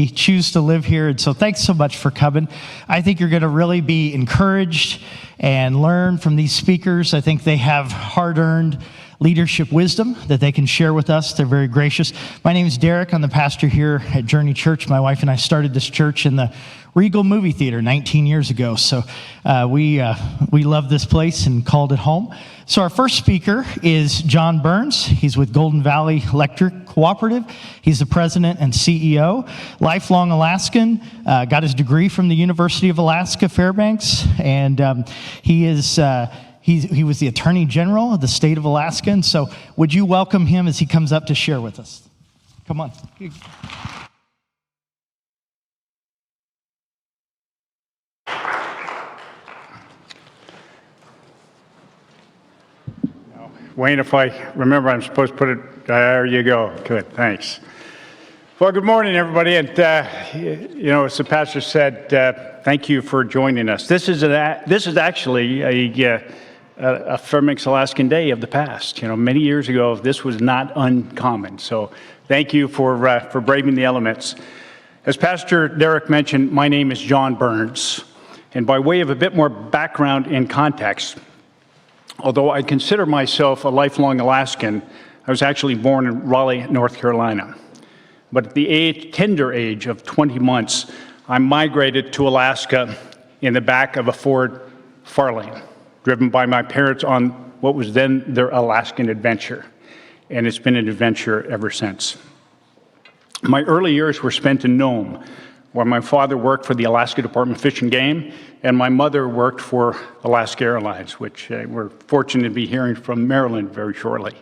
you choose to live here. And so thanks so much for coming. I think you're going to really be encouraged and learn from these speakers. I think they have hard-earned leadership wisdom that they can share with us. They're very gracious. My name is Derek. I'm the pastor here at Journey Church. My wife and I started this church in the Regal movie theater 19 years ago. So we love this place and called it home. So our first speaker is John Burns. He's with Golden Valley Electric Cooperative. He's the president and CEO. Lifelong Alaskan, got his degree from the University of Alaska, Fairbanks, and he was the Attorney General of the state of Alaska. And so would you welcome him as he comes up to share with us? Come on. Wayne, if I remember, I'm supposed to put it, there you go. Good, thanks. Well, good morning, everybody. And, as the pastor said, thank you for joining us. This is actually a Fairbanks Alaskan Day of the past. Many years ago, this was not uncommon. So thank you for braving the elements. As Pastor Derek mentioned, my name is John Burns. And by way of a bit more background and context, although I consider myself a lifelong Alaskan, I was actually born in Raleigh, North Carolina. But at the tender age of 20 months, I migrated to Alaska in the back of a Ford Fairlane, driven by my parents on what was then their Alaskan adventure. And it's been an adventure ever since. My early years were spent in Nome, where my father worked for the Alaska Department of Fish and Game, and my mother worked for Alaska Airlines, which we're fortunate to be hearing from Maryland very shortly.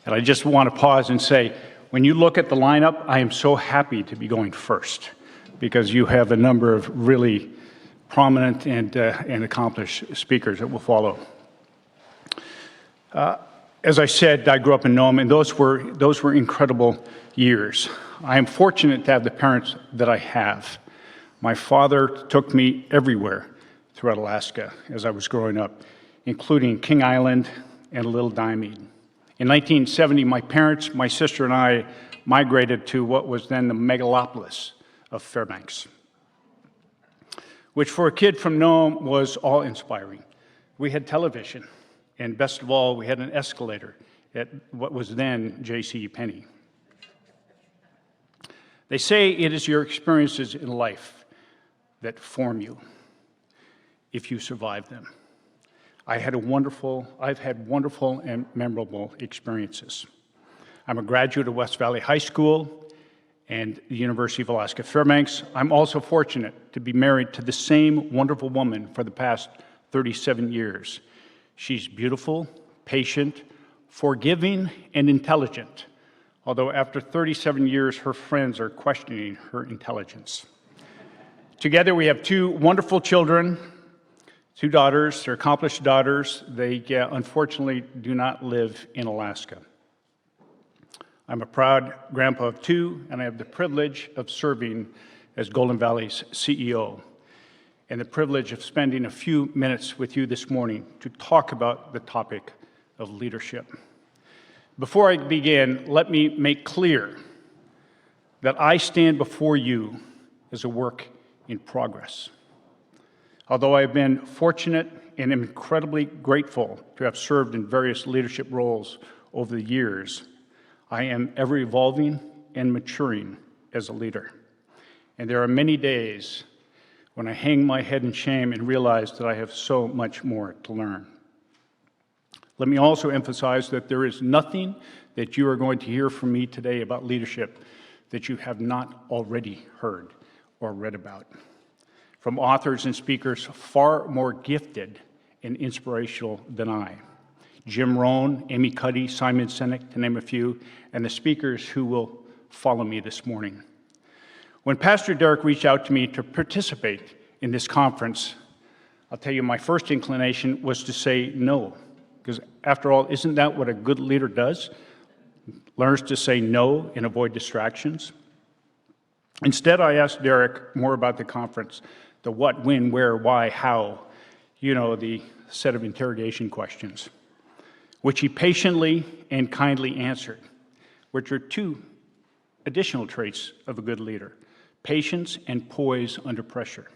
And I just want to pause and say, when you look at the lineup, I am so happy to be going first, because you have a number of really prominent and accomplished speakers that will follow. As I said, I grew up in Nome, and those were incredible years. I am fortunate to have the parents that I have. My father took me everywhere throughout Alaska as I was growing up, including King Island and Little Diomede. In 1970, my parents, my sister, and I migrated to what was then the megalopolis of Fairbanks, which for a kid from Nome was awe-inspiring. We had television, and best of all, we had an escalator at what was then J.C. Penney. They say it is your experiences in life that form you if you survive them. I've had wonderful and memorable experiences. I'm a graduate of West Valley High School and the University of Alaska Fairbanks. I'm also fortunate to be married to the same wonderful woman for the past 37 years. She's beautiful, patient, forgiving, and intelligent, although after 37 years, her friends are questioning her intelligence. Together, we have two wonderful children, two daughters. They're accomplished daughters. They unfortunately do not live in Alaska. I'm a proud grandpa of two, and I have the privilege of serving as Golden Valley's CEO, and the privilege of spending a few minutes with you this morning to talk about the topic of leadership. Before I begin, let me make clear that I stand before you as a work in progress. Although I have been fortunate and am incredibly grateful to have served in various leadership roles over the years, I am ever evolving and maturing as a leader. And there are many days when I hang my head in shame and realize that I have so much more to learn. Let me also emphasize that there is nothing that you are going to hear from me today about leadership that you have not already heard or read about, from authors and speakers far more gifted and inspirational than I. Jim Rohn, Amy Cuddy, Simon Sinek, to name a few, and the speakers who will follow me this morning. When Pastor Derek reached out to me to participate in this conference, I'll tell you my first inclination was to say no, because after all, isn't that what a good leader does? Learns to say no and avoid distractions. Instead, I asked Derek more about the conference, the what, when, where, why, how, the set of interrogation questions, which he patiently and kindly answered, which are two additional traits of a good leader: patience, and poise under pressure.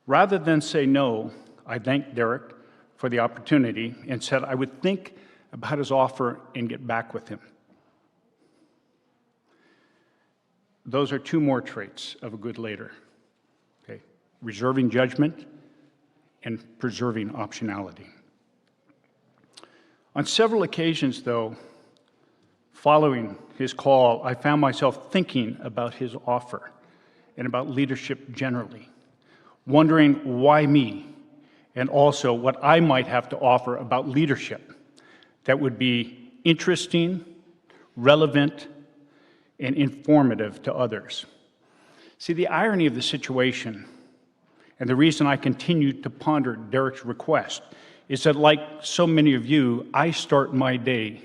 Rather than say no, I thanked Derek for the opportunity and said I would think about his offer and get back with him. Those are two more traits of a good leader. Okay? Reserving judgment and preserving optionality. On several occasions, though, following his call, I found myself thinking about his offer and about leadership generally, wondering why me, and also what I might have to offer about leadership that would be interesting, relevant, and informative to others. See, the irony of the situation, and the reason I continued to ponder Derek's request, is that like so many of you, I start my day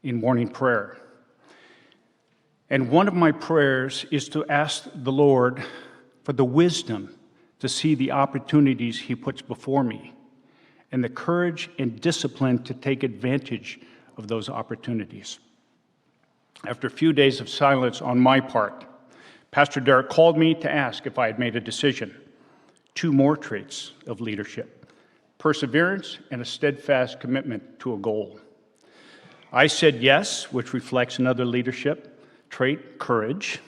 in morning prayer. And one of my prayers is to ask the Lord for the wisdom to see the opportunities He puts before me, and the courage and discipline to take advantage of those opportunities. After a few days of silence on my part, Pastor Derek called me to ask if I had made a decision. Two more traits of leadership: perseverance and a steadfast commitment to a goal. I said yes, which reflects another leadership trait, courage.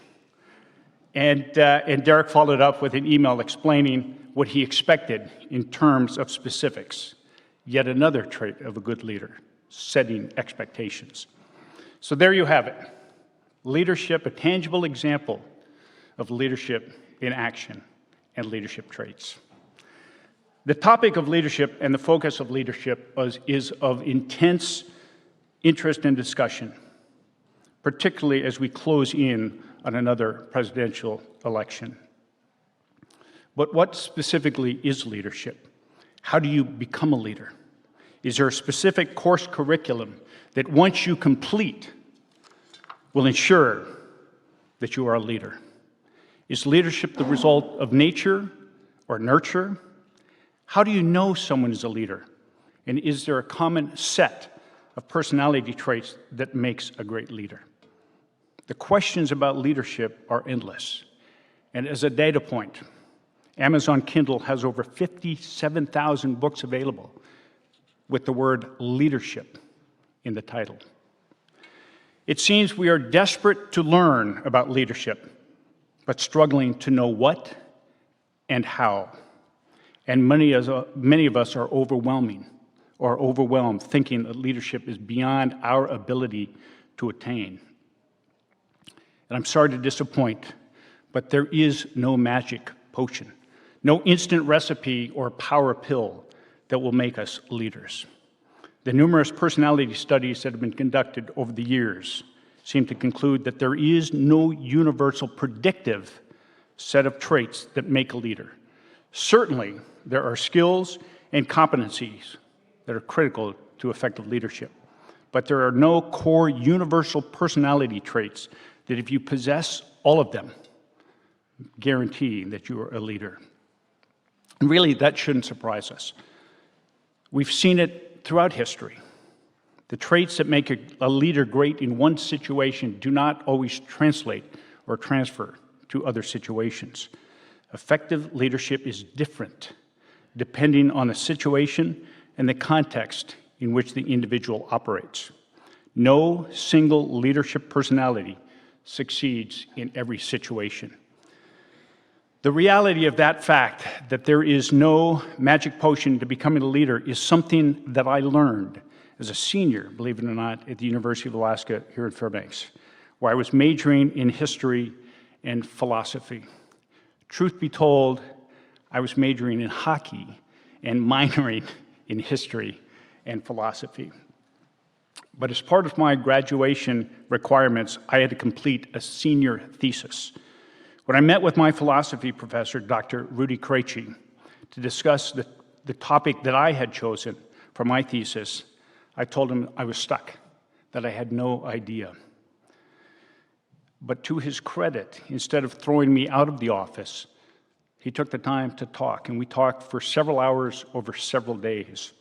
And Derek followed up with an email explaining what he expected in terms of specifics. Yet another trait of a good leader, setting expectations. So there you have it. Leadership, a tangible example of leadership in action and leadership traits. The topic of leadership and the focus of leadership is of intense interest and discussion, particularly as we close in on another presidential election. But what specifically is leadership? How do you become a leader? Is there a specific course curriculum that once you complete will ensure that you are a leader? Is leadership the result of nature or nurture? How do you know someone is a leader? And is there a common set of personality traits that makes a great leader? The questions about leadership are endless. And as a data point, Amazon Kindle has over 57,000 books available with the word leadership in the title. It seems we are desperate to learn about leadership, but struggling to know what and how. And many of us are overwhelmed, thinking that leadership is beyond our ability to attain. And I'm sorry to disappoint, but there is no magic potion, no instant recipe or power pill that will make us leaders. The numerous personality studies that have been conducted over the years seem to conclude that there is no universal predictive set of traits that make a leader. Certainly, there are skills and competencies that are critical to effective leadership, but there are no core universal personality traits that if you possess all of them, guarantee that you are a leader. And really, that shouldn't surprise us. We've seen it throughout history. The traits that make a leader great in one situation do not always translate or transfer to other situations. Effective leadership is different depending on the situation and the context in which the individual operates. No single leadership personality succeeds in every situation. The reality of that fact, that there is no magic potion to becoming a leader, is something that I learned as a senior, believe it or not, at the University of Alaska here in Fairbanks, where I was majoring in history and philosophy. Truth be told, I was majoring in hockey and minoring in history and philosophy. But as part of my graduation requirements, I had to complete a senior thesis. When I met with my philosophy professor, Dr. Rudy Krejci, to discuss the topic that I had chosen for my thesis, I told him I was stuck, that I had no idea. But to his credit, instead of throwing me out of the office, he took the time to talk, and we talked for several hours over several days.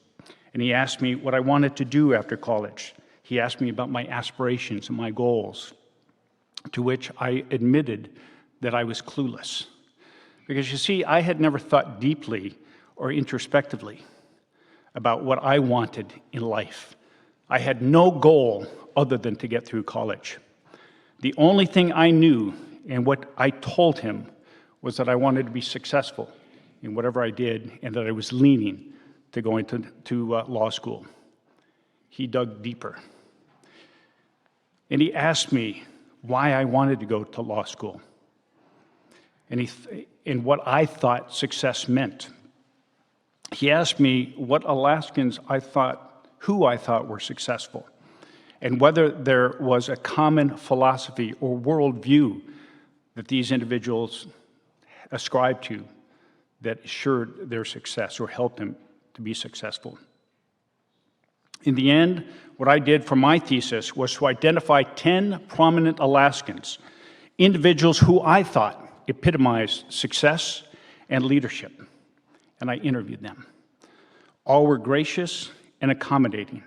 And he asked me what I wanted to do after college. He asked me about my aspirations and my goals, to which I admitted that I was clueless. Because you see, I had never thought deeply or introspectively about what I wanted in life. I had no goal other than to get through college. The only thing I knew and what I told him was that I wanted to be successful in whatever I did and that I was leaning to go into law school. He dug deeper. And he asked me why I wanted to go to law school and what I thought success meant. He asked me what Alaskans who I thought were successful, and whether there was a common philosophy or worldview that these individuals ascribed to that assured their success or helped them to be successful. In the end, what I did for my thesis was to identify 10 prominent Alaskans, individuals who I thought epitomized success and leadership, and I interviewed them. All were gracious and accommodating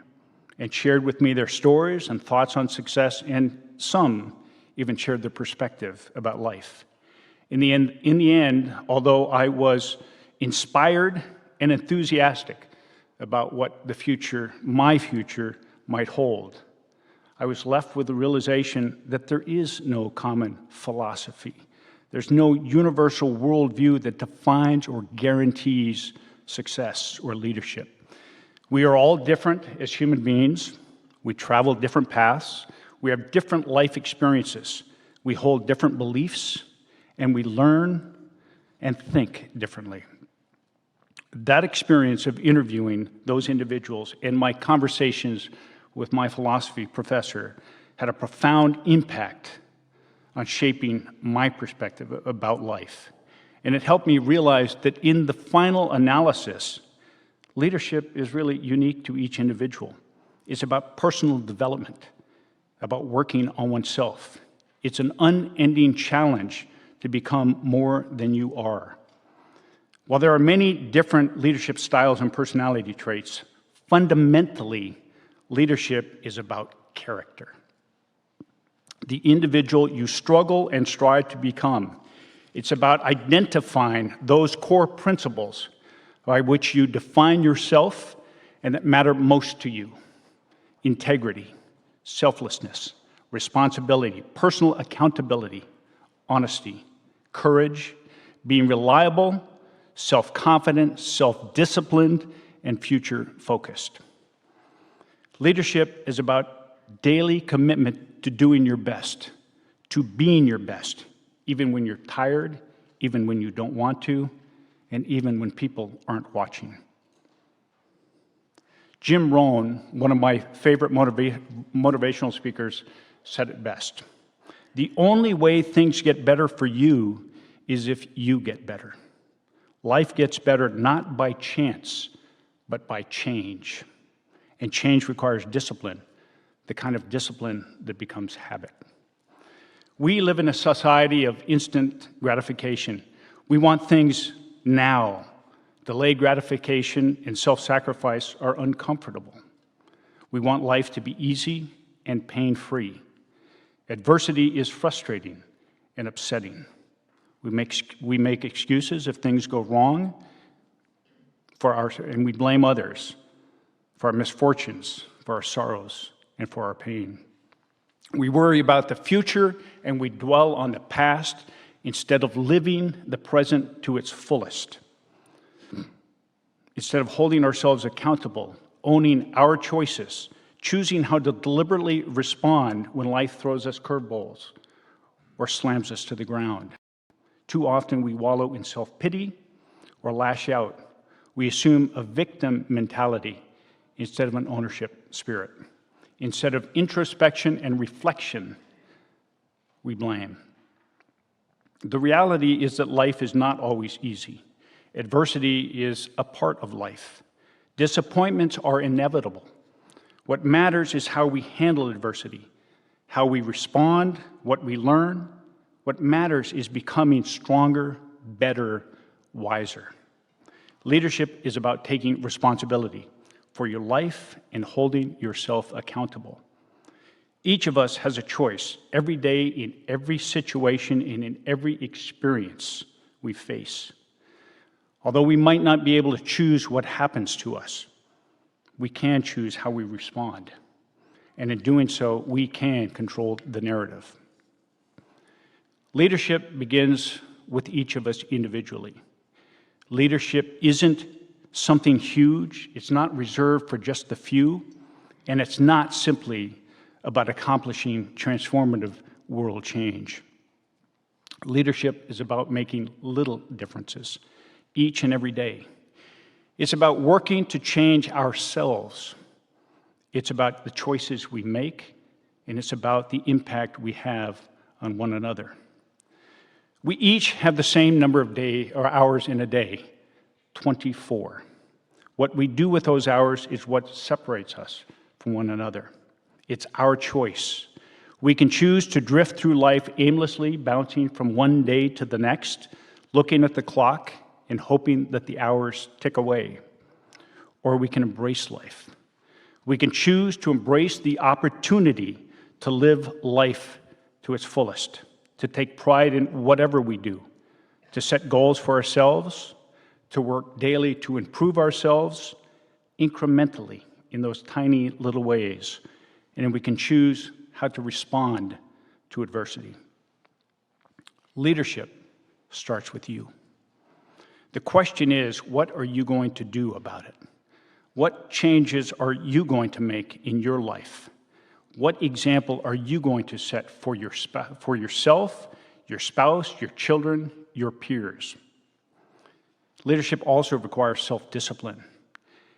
and shared with me their stories and thoughts on success, and some even shared their perspective about life. In the end, although I was inspired and enthusiastic about what my future might hold, I was left with the realization that there is no common philosophy. There's no universal worldview that defines or guarantees success or leadership. We are all different as human beings. We travel different paths. We have different life experiences. We hold different beliefs, and we learn and think differently. That experience of interviewing those individuals and my conversations with my philosophy professor had a profound impact on shaping my perspective about life. And it helped me realize that in the final analysis, leadership is really unique to each individual. It's about personal development, about working on oneself. It's an unending challenge to become more than you are. While there are many different leadership styles and personality traits, fundamentally, leadership is about character. The individual you struggle and strive to become. It's about identifying those core principles by which you define yourself and that matter most to you. Integrity, selflessness, responsibility, personal accountability, honesty, courage, being reliable, self-confident, self-disciplined, and future-focused. Leadership is about daily commitment to doing your best, to being your best, even when you're tired, even when you don't want to, and even when people aren't watching. Jim Rohn, one of my favorite motivational speakers, said it best. The only way things get better for you is if you get better. Life gets better not by chance, but by change. And change requires discipline, the kind of discipline that becomes habit. We live in a society of instant gratification. We want things now. Delayed gratification and self-sacrifice are uncomfortable. We want life to be easy and pain-free. Adversity is frustrating and upsetting. We make excuses if things go wrong, and we blame others for our misfortunes, for our sorrows, and for our pain. We worry about the future and we dwell on the past instead of living the present to its fullest. Instead of holding ourselves accountable, owning our choices, choosing how to deliberately respond when life throws us curveballs or slams us to the ground. Too often we wallow in self-pity or lash out. We assume a victim mentality instead of an ownership spirit. Instead of introspection and reflection, we blame. The reality is that life is not always easy. Adversity is a part of life. Disappointments are inevitable. What matters is how we handle adversity, how we respond, what we learn. What matters is becoming stronger, better, wiser. Leadership is about taking responsibility for your life and holding yourself accountable. Each of us has a choice every day in every situation and in every experience we face. Although we might not be able to choose what happens to us, we can choose how we respond. And in doing so, we can control the narrative. Leadership begins with each of us individually. Leadership isn't something huge. It's not reserved for just the few. And it's not simply about accomplishing transformative world change. Leadership is about making little differences each and every day. It's about working to change ourselves. It's about the choices we make, and it's about the impact we have on one another. We each have the same number of hours in a day, 24. What we do with those hours is what separates us from one another. It's our choice. We can choose to drift through life aimlessly, bouncing from one day to the next, looking at the clock and hoping that the hours tick away. Or we can embrace life. We can choose to embrace the opportunity to live life to its fullest, to take pride in whatever we do, to set goals for ourselves, to work daily to improve ourselves incrementally in those tiny little ways. And then we can choose how to respond to adversity. Leadership starts with you. The question is, what are you going to do about it? What changes are you going to make in your life? What example are you going to set for yourself, your spouse, your children, your peers? Leadership also requires self-discipline.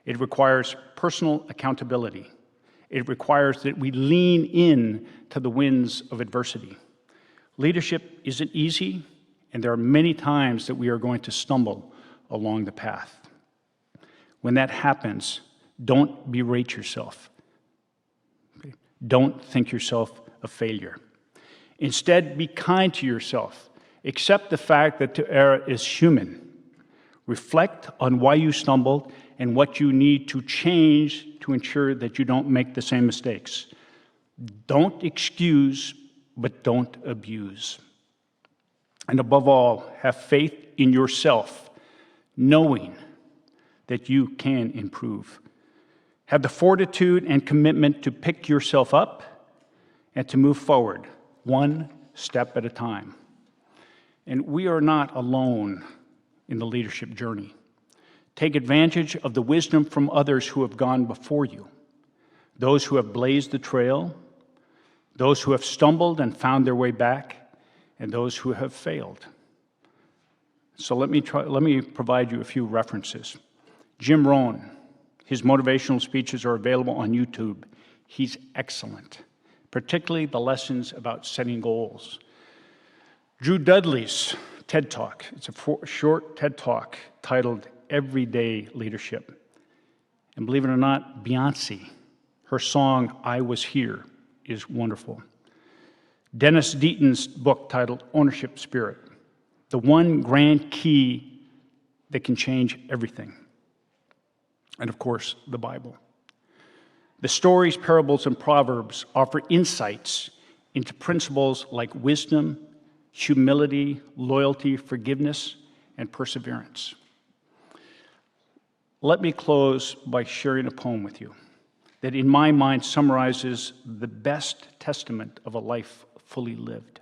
It requires personal accountability. It requires that we lean in to the winds of adversity. Leadership isn't easy, and there are many times that we are going to stumble along the path. When that happens, don't berate yourself. Don't think yourself a failure. Instead, be kind to yourself. Accept the fact that to err is human. Reflect on why you stumbled and what you need to change to ensure that you don't make the same mistakes. Don't excuse, but don't abuse. And above all, have faith in yourself, knowing that you can improve. Have the fortitude and commitment to pick yourself up and to move forward, one step at a time. And we are not alone in the leadership journey. Take advantage of the wisdom from others who have gone before you, those who have blazed the trail, those who have stumbled and found their way back, and those who have failed. So let me provide you a few references. Jim Rohn, his motivational speeches are available on YouTube. He's excellent, particularly the lessons about setting goals. Drew Dudley's TED Talk, it's a short TED Talk titled Everyday Leadership. And believe it or not, Beyonce, her song, I Was Here, is wonderful. Dennis Deaton's book titled Ownership Spirit, the one grand key that can change everything. And of course, the Bible. The stories, parables, and proverbs offer insights into principles like wisdom, humility, loyalty, forgiveness, and perseverance. Let me close by sharing a poem with you that in my mind summarizes the best testament of a life fully lived.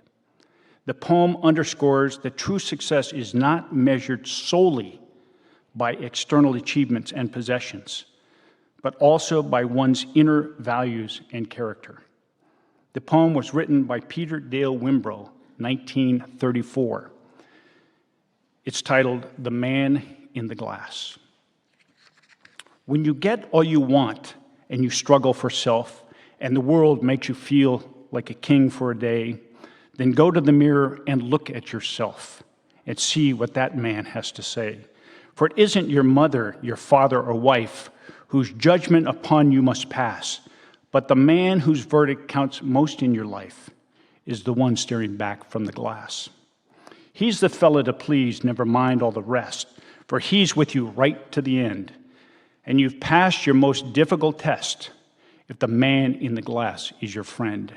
The poem underscores that true success is not measured solely by external achievements and possessions, but also by one's inner values and character. The poem was written by Peter Dale Wimbrough, 1934. It's titled, The Man in the Glass. When you get all you want and you struggle for self, and the world makes you feel like a king for a day, then go to the mirror and look at yourself and see what that man has to say. For it isn't your mother, your father, or wife whose judgment upon you must pass, but the man whose verdict counts most in your life is the one staring back from the glass. He's the fella to please, never mind all the rest, for he's with you right to the end. And you've passed your most difficult test, if the man in the glass is your friend.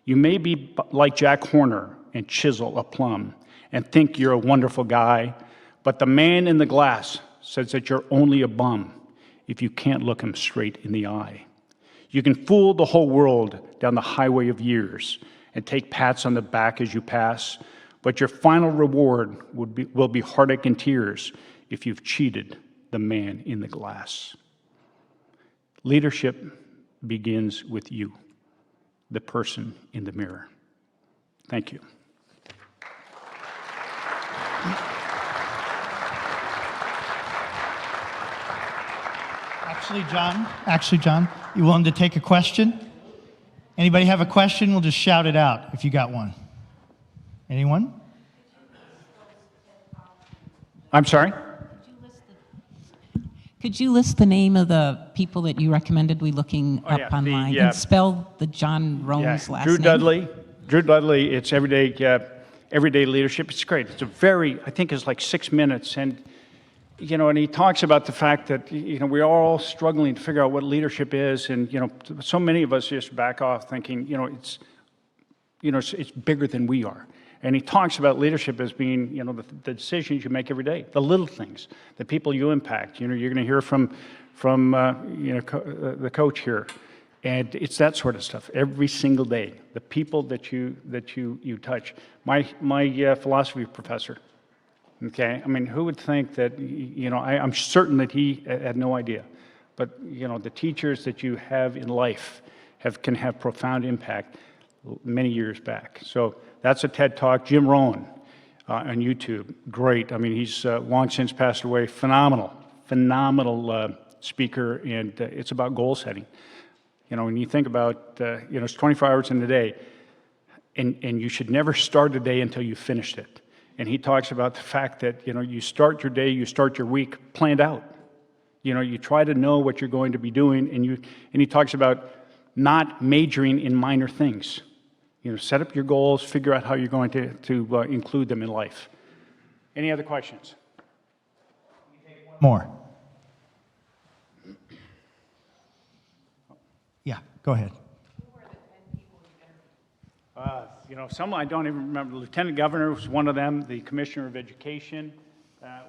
You may be like Jack Horner and chisel a plum and think you're a wonderful guy, but the man in the glass says that you're only a bum if you can't look him straight in the eye. You can fool the whole world down the highway of years and take pats on the back as you pass, but your final reward will be heartache and tears if you've cheated the man in the glass. Leadership begins with you, the person in the mirror. Thank you. Actually, John, you willing to take a question? Anybody have a question? We'll just shout it out if you got one. Anyone? I'm sorry? Could you list the name of the people that you recommended we looking up online? And spell the John Rome's last Drew name? Dudley. Drew Dudley, it's everyday leadership. It's great. It's I think it's like 6 minutes. And, and he talks about the fact that, we are all struggling to figure out what leadership is. And, so many of us just back off thinking, it's bigger than we are. And he talks about leadership as being, the decisions you make every day, the little things, the people you impact. You're going to hear from the coach here, and it's that sort of stuff every single day. The people that you touch. My philosophy professor. Okay, I mean, who would think that? I'm certain that he had no idea, but the teachers that you have in life can have profound impact many years back. So that's a TED Talk. Jim Rohn on YouTube, great. I mean, he's long since passed away. Phenomenal speaker, and it's about goal setting. When you think about, it's 24 hours in a day, and you should never start a day until you finished it. And he talks about the fact that, you start your day, you start your week planned out. You try to know what you're going to be doing, and he talks about not majoring in minor things. Set up your goals, figure out how you're going to include them in life. Any other questions? More. Yeah, go ahead. Some I don't even remember. The Lieutenant Governor was one of them. The Commissioner of Education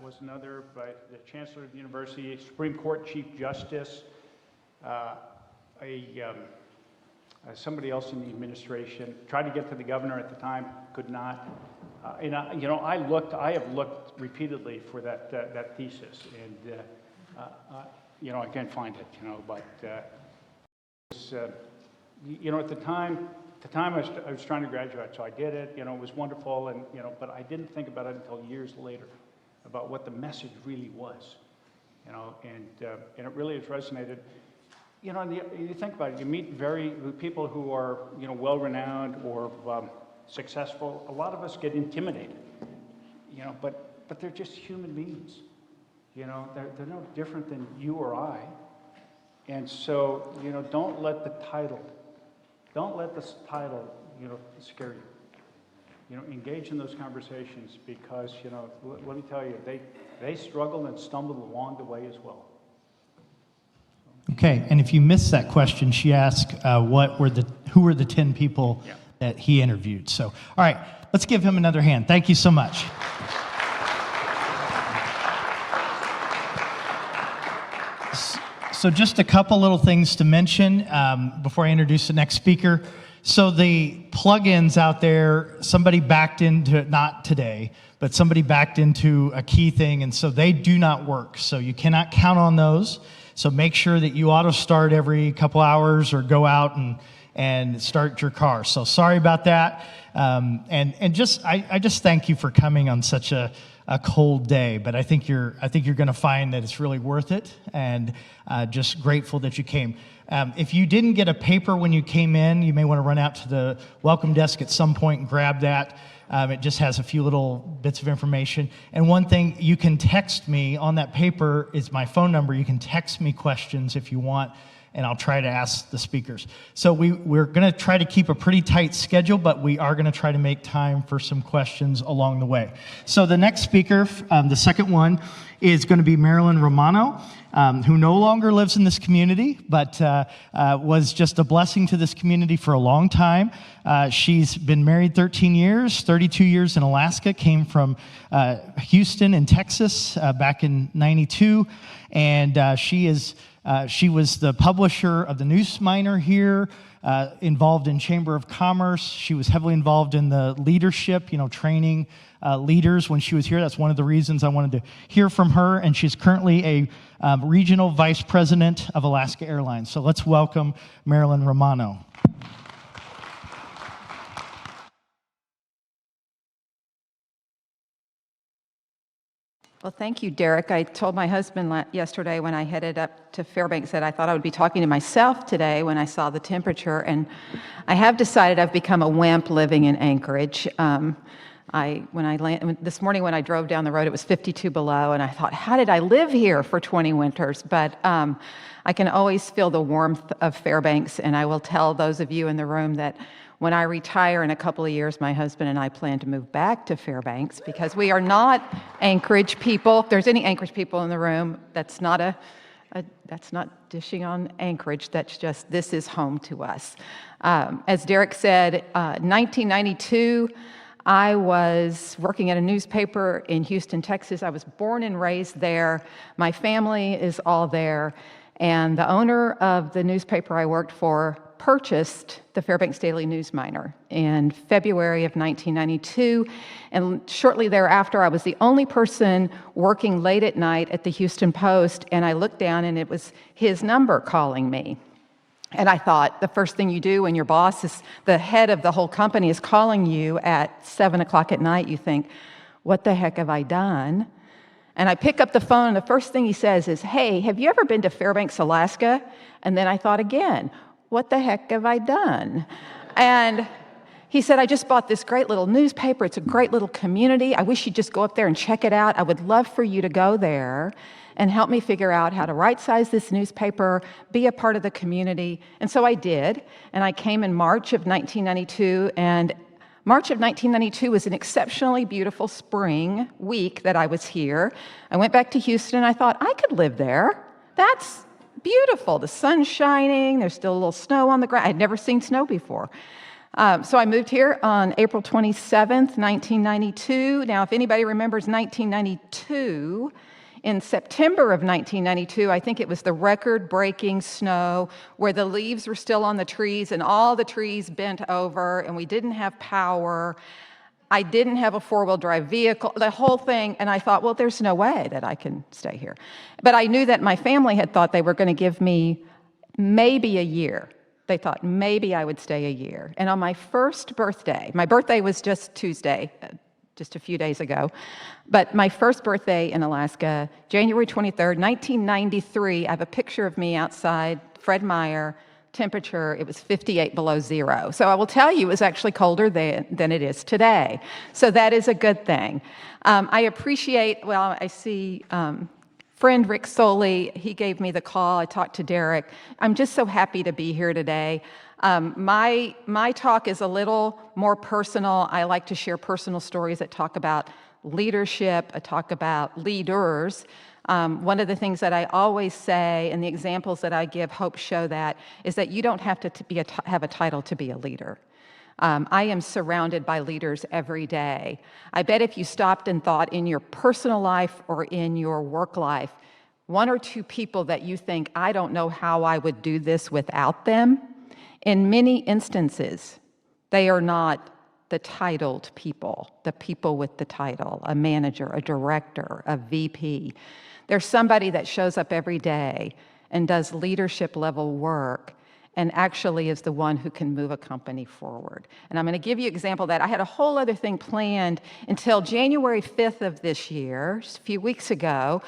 was another. But the Chancellor of the University, Supreme Court Chief Justice, somebody else in the administration. Tried to get to the governor at the time, could not. I have looked repeatedly for that thesis, and I can't find it. But at the time I was trying to graduate, so I did it. It was wonderful, and but I didn't think about it until years later, about what the message really was. And it really has resonated. And you think about it, you meet people who are, well-renowned or successful. A lot of us get intimidated, but they're just human beings. They're no different than you or I. And so, don't let the title, scare you. Engage in those conversations because, let me tell you, they struggled and stumbled along the way as well. Okay, and if you missed that question, she asked who were the 10 people that he interviewed. So, all right, let's give him another hand. Thank you so much. So just a couple little things to mention before I introduce the next speaker. So the plugins out there, somebody backed into, not today, but somebody backed into a key thing, and so they do not work. So you cannot count on those. So make sure that you auto start every couple hours or go out and start your car. So sorry about that. I just thank you for coming on such a cold day, but I think you're going to find that it's really worth it, and just grateful that you came. If you didn't get a paper when you came in, you may want to run out to the welcome desk at some point and grab that. It just has a few little bits of information. And one thing, you can text me on that paper is my phone number. You can text me questions if you want, and I'll try to ask the speakers. So we're going to try to keep a pretty tight schedule, but we are going to try to make time for some questions along the way. So the next speaker, the second one, is going to be Marilyn Romano, who no longer lives in this community, but was just a blessing to this community for a long time. She's been married 13 years, 32 years in Alaska, came from Houston in Texas back in '92, and she was the publisher of the News Miner here, involved in Chamber of Commerce. She was heavily involved in the leadership, training leaders when she was here. That's one of the reasons I wanted to hear from her. And she's currently a regional vice president of Alaska Airlines. So let's welcome Marilyn Romano. Well, thank you, Derek. I told my husband yesterday when I headed up to Fairbanks that I thought I would be talking to myself today when I saw the temperature, and I have decided I've become a wimp living in Anchorage. This morning when I drove down the road, it was 52 below, and I thought, how did I live here for 20 winters? But I can always feel the warmth of Fairbanks, and I will tell those of you in the room that when I retire in a couple of years, my husband and I plan to move back to Fairbanks because we are not Anchorage people. If there's any Anchorage people in the room, that's not dishing on Anchorage. That's just, this is home to us. As Derek said, 1992, I was working at a newspaper in Houston, Texas. I was born and raised there. My family is all there. And the owner of the newspaper I worked for purchased the Fairbanks Daily News Miner in February of 1992. And shortly thereafter, I was the only person working late at night at the Houston Post. And I looked down and it was his number calling me. And I thought, the first thing you do when your boss is the head of the whole company is calling you at 7 o'clock at night, you think, what the heck have I done? And I pick up the phone, and the first thing he says is, hey, have you ever been to Fairbanks, Alaska? And then I thought again, what the heck have I done? And he said, I just bought this great little newspaper. It's a great little community. I wish you'd just go up there and check it out. I would love for you to go there and help me figure out how to right-size this newspaper, be a part of the community. And so I did, and I came in March of 1992, and March of 1992 was an exceptionally beautiful spring week that I was here. I went back to Houston, and I thought, I could live there. That's beautiful. The sun's shining. There's still a little snow on the ground. I'd never seen snow before. So I moved here on April 27th, 1992. Now, if anybody remembers 1992, in September of 1992, I think it was the record-breaking snow where the leaves were still on the trees and all the trees bent over and we didn't have power. I didn't have a four-wheel drive vehicle, the whole thing, and I thought, well, there's no way that I can stay here. But I knew that my family had thought they were going to give me maybe a year. They thought maybe I would stay a year. And on my first birthday, my birthday was just Tuesday, just a few days ago, but my first birthday in Alaska, January 23rd, 1993, I have a picture of me outside, Fred Meyer, temperature, it was 58 below zero. So I will tell you, it was actually colder than it is today. So that is a good thing. I appreciate, well, I see friend Rick Soley, he gave me the call, I talked to Derek. I'm just so happy to be here today. My talk is a little more personal. I like to share personal stories that talk about leadership, I talk about leaders. One of the things that I always say, and the examples that I give hope show that, is that you don't have to have a title to be a leader. I am surrounded by leaders every day. I bet if you stopped and thought in your personal life or in your work life, one or two people that you think, I don't know how I would do this without them, in many instances, they are not the titled people, the people with the title, a manager, a director, a VP. There's somebody that shows up every day and does leadership level work and actually is the one who can move a company forward. And I'm going to give you an example of that. I had a whole other thing planned until January 5th of this year, just a few weeks ago.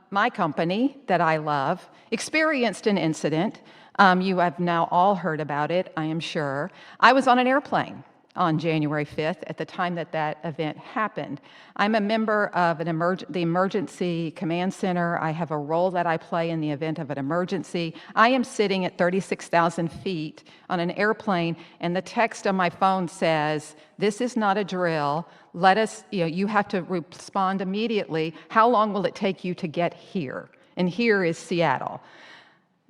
My company that I love experienced an incident. You have now all heard about it, I am sure. I was on an airplane. on January 5th at the time that that event happened. I'm a member of the Emergency Command Center. I have a role that I play in the event of an emergency. I am sitting at 36,000 feet on an airplane, and the text on my phone says, "This is not a drill. You have to respond immediately. How long will it take you to get here?" And here is Seattle.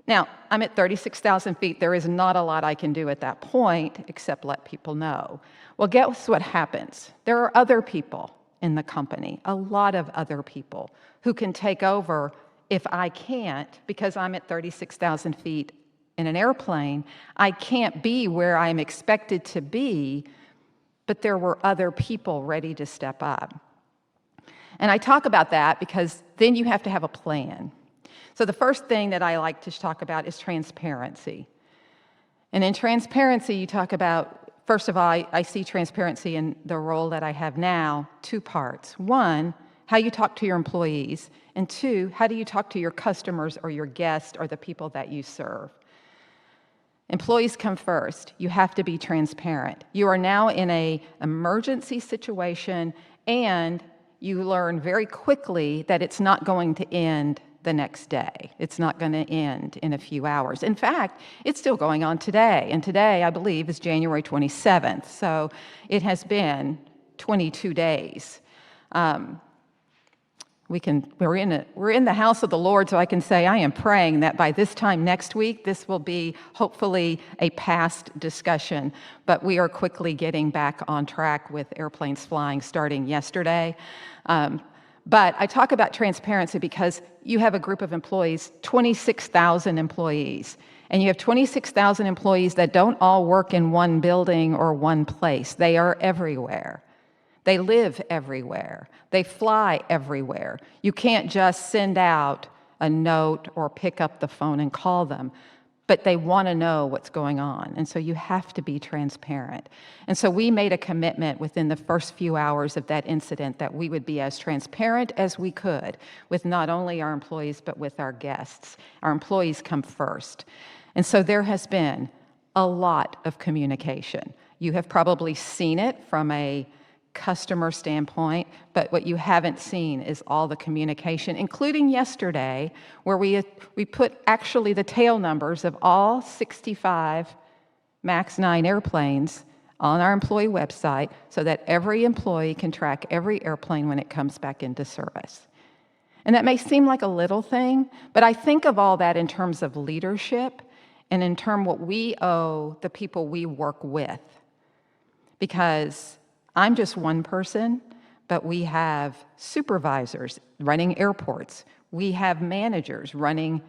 Now, I'm at 36,000 feet. There is not a lot I can do at that point except let people know. Well, guess what happens? There are other people in the company, a lot of other people who can take over if I can't, because I'm at 36,000 feet in an airplane. I can't be where I'm expected to be, but there were other people ready to step up. And I talk about that because then you have to have a plan. So the first thing that I like to talk about is transparency. And in transparency, you talk about, first of all, I see transparency in the role that I have now, two parts. One, how you talk to your employees, and two, how do you talk to your customers or your guests or the people that you serve? Employees come first. You have to be transparent. You are now in an emergency situation, and you learn very quickly that it's not going to end the next day. It's not going to end in a few hours. In fact, it's still going on today. And today, I believe, is January 27th. So it has been 22 days. We're in the house of the Lord, so I can say I am praying that by this time next week, this will be hopefully a past discussion. But we are quickly getting back on track with airplanes flying starting yesterday. But I talk about transparency because you have a group of employees, 26,000 employees, and you have 26,000 employees that don't all work in one building or one place. They are everywhere. They live everywhere. They fly everywhere. You can't just send out a note or pick up the phone and call them, but they want to know what's going on. And so you have to be transparent. And so we made a commitment within the first few hours of that incident that we would be as transparent as we could with not only our employees, but with our guests. Our employees come first. And so there has been a lot of communication. You have probably seen it from a customer standpoint, but what you haven't seen is all the communication, including yesterday, where we put actually the tail numbers of all 65 MAX 9 airplanes on our employee website so that every employee can track every airplane when it comes back into service. And that may seem like a little thing, but I think of all that in terms of leadership and in terms of what we owe the people we work with. Because I'm just one person, but we have supervisors running airports. We have managers running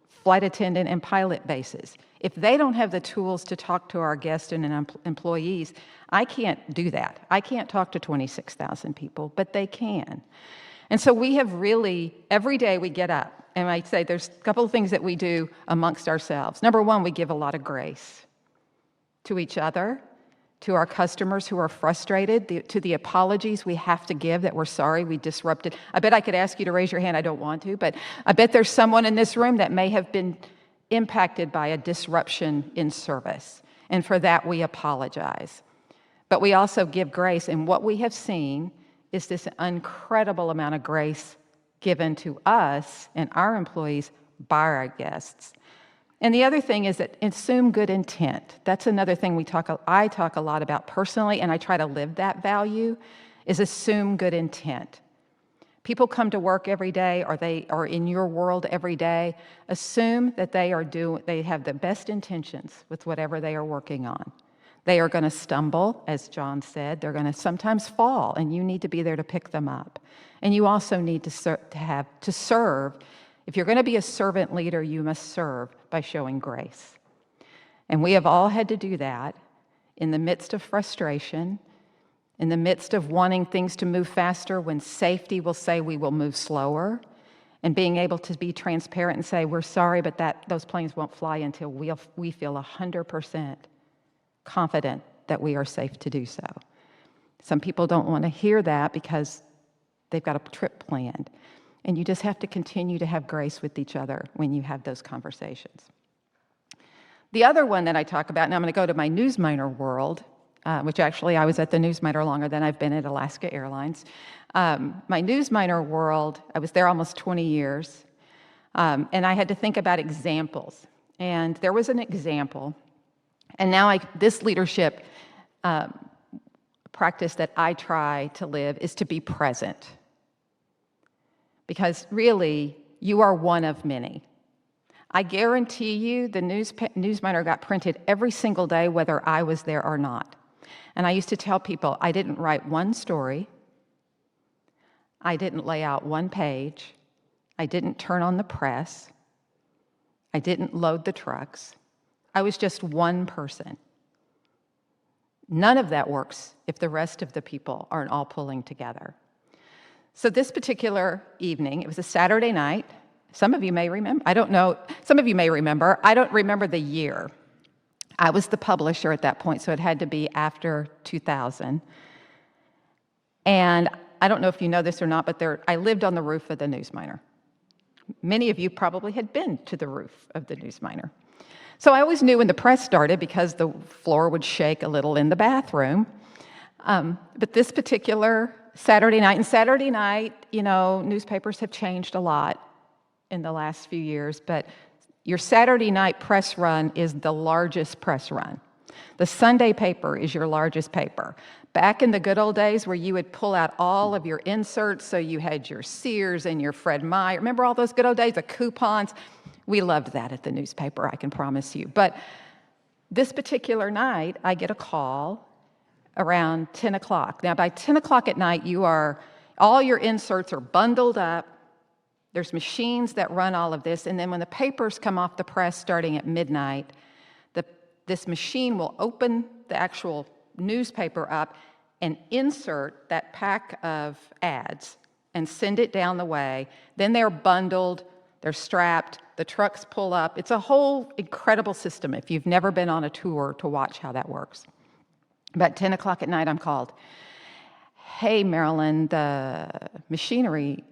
flight attendant and pilot bases. If they don't have the tools to talk to our guests and employees, I can't do that. I can't talk to 26,000 people, but they can. And so we have really, every day we get up, and I say there's a couple of things that we do amongst ourselves. Number one, we give a lot of grace to each other, to our customers who are frustrated, to the apologies we have to give that we're sorry we disrupted. I bet I could ask you to raise your hand. I don't want to, but I bet there's someone in this room that may have been impacted by a disruption in service. And for that, we apologize. But we also give grace. And what we have seen is this incredible amount of grace given to us and our employees by our guests. And the other thing is that assume good intent. That's another thing I talk a lot about personally, and I try to live that value, is assume good intent. People come to work every day, or they are in your world every day. Assume that they have the best intentions with whatever they are working on. They are going to stumble, as John said. They're going to sometimes fall, and you need to be there to pick them up. And you also need to serve. If you're going to be a servant leader, you must serve by showing grace. And we have all had to do that in the midst of frustration, in the midst of wanting things to move faster when safety will say we will move slower, and being able to be transparent and say, we're sorry, but those planes won't fly until we feel 100% confident that we are safe to do so. Some people don't want to hear that because they've got a trip planned. And you just have to continue to have grace with each other when you have those conversations. The other one that I talk about, and I'm going to go to my newsminer world, which actually I was at the Newsminer longer than I've been at Alaska Airlines. My Newsminer world, I was there almost 20 years, and I had to think about examples. And there was an example, and now this leadership practice that I try to live is to be present. Because really, you are one of many. I guarantee you the Newsminer got printed every single day, whether I was there or not. And I used to tell people I didn't write one story, I didn't lay out one page, I didn't turn on the press, I didn't load the trucks. I was just one person. None of that works if the rest of the people aren't all pulling together. So this particular evening, it was a Saturday night. Some of you may remember. I don't know. Some of you may remember. I don't remember the year. I was the publisher at that point, so it had to be after 2000. And I don't know if you know this or not, but I lived on the roof of the Newsminer. Many of you probably had been to the roof of the Newsminer. So I always knew when the press started because the floor would shake a little in the bathroom. But this particular Saturday night, and Saturday night, newspapers have changed a lot in the last few years, but your Saturday night press run is the largest press run. The Sunday paper is your largest paper. Back in the good old days where you would pull out all of your inserts, so you had your Sears and your Fred Meyer. Remember all those good old days, the coupons? We loved that at the newspaper, I can promise you. But this particular night, I get a call around 10 o'clock. Now, by 10 o'clock at night, all your inserts are bundled up. There's machines that run all of this, and then when the papers come off the press starting at midnight, this machine will open the actual newspaper up and insert that pack of ads and send it down the way. Then they're bundled, they're strapped, the trucks pull up. It's a whole incredible system if you've never been on a tour to watch how that works. About 10 o'clock at night, I'm called. Hey, Marilyn, the machinery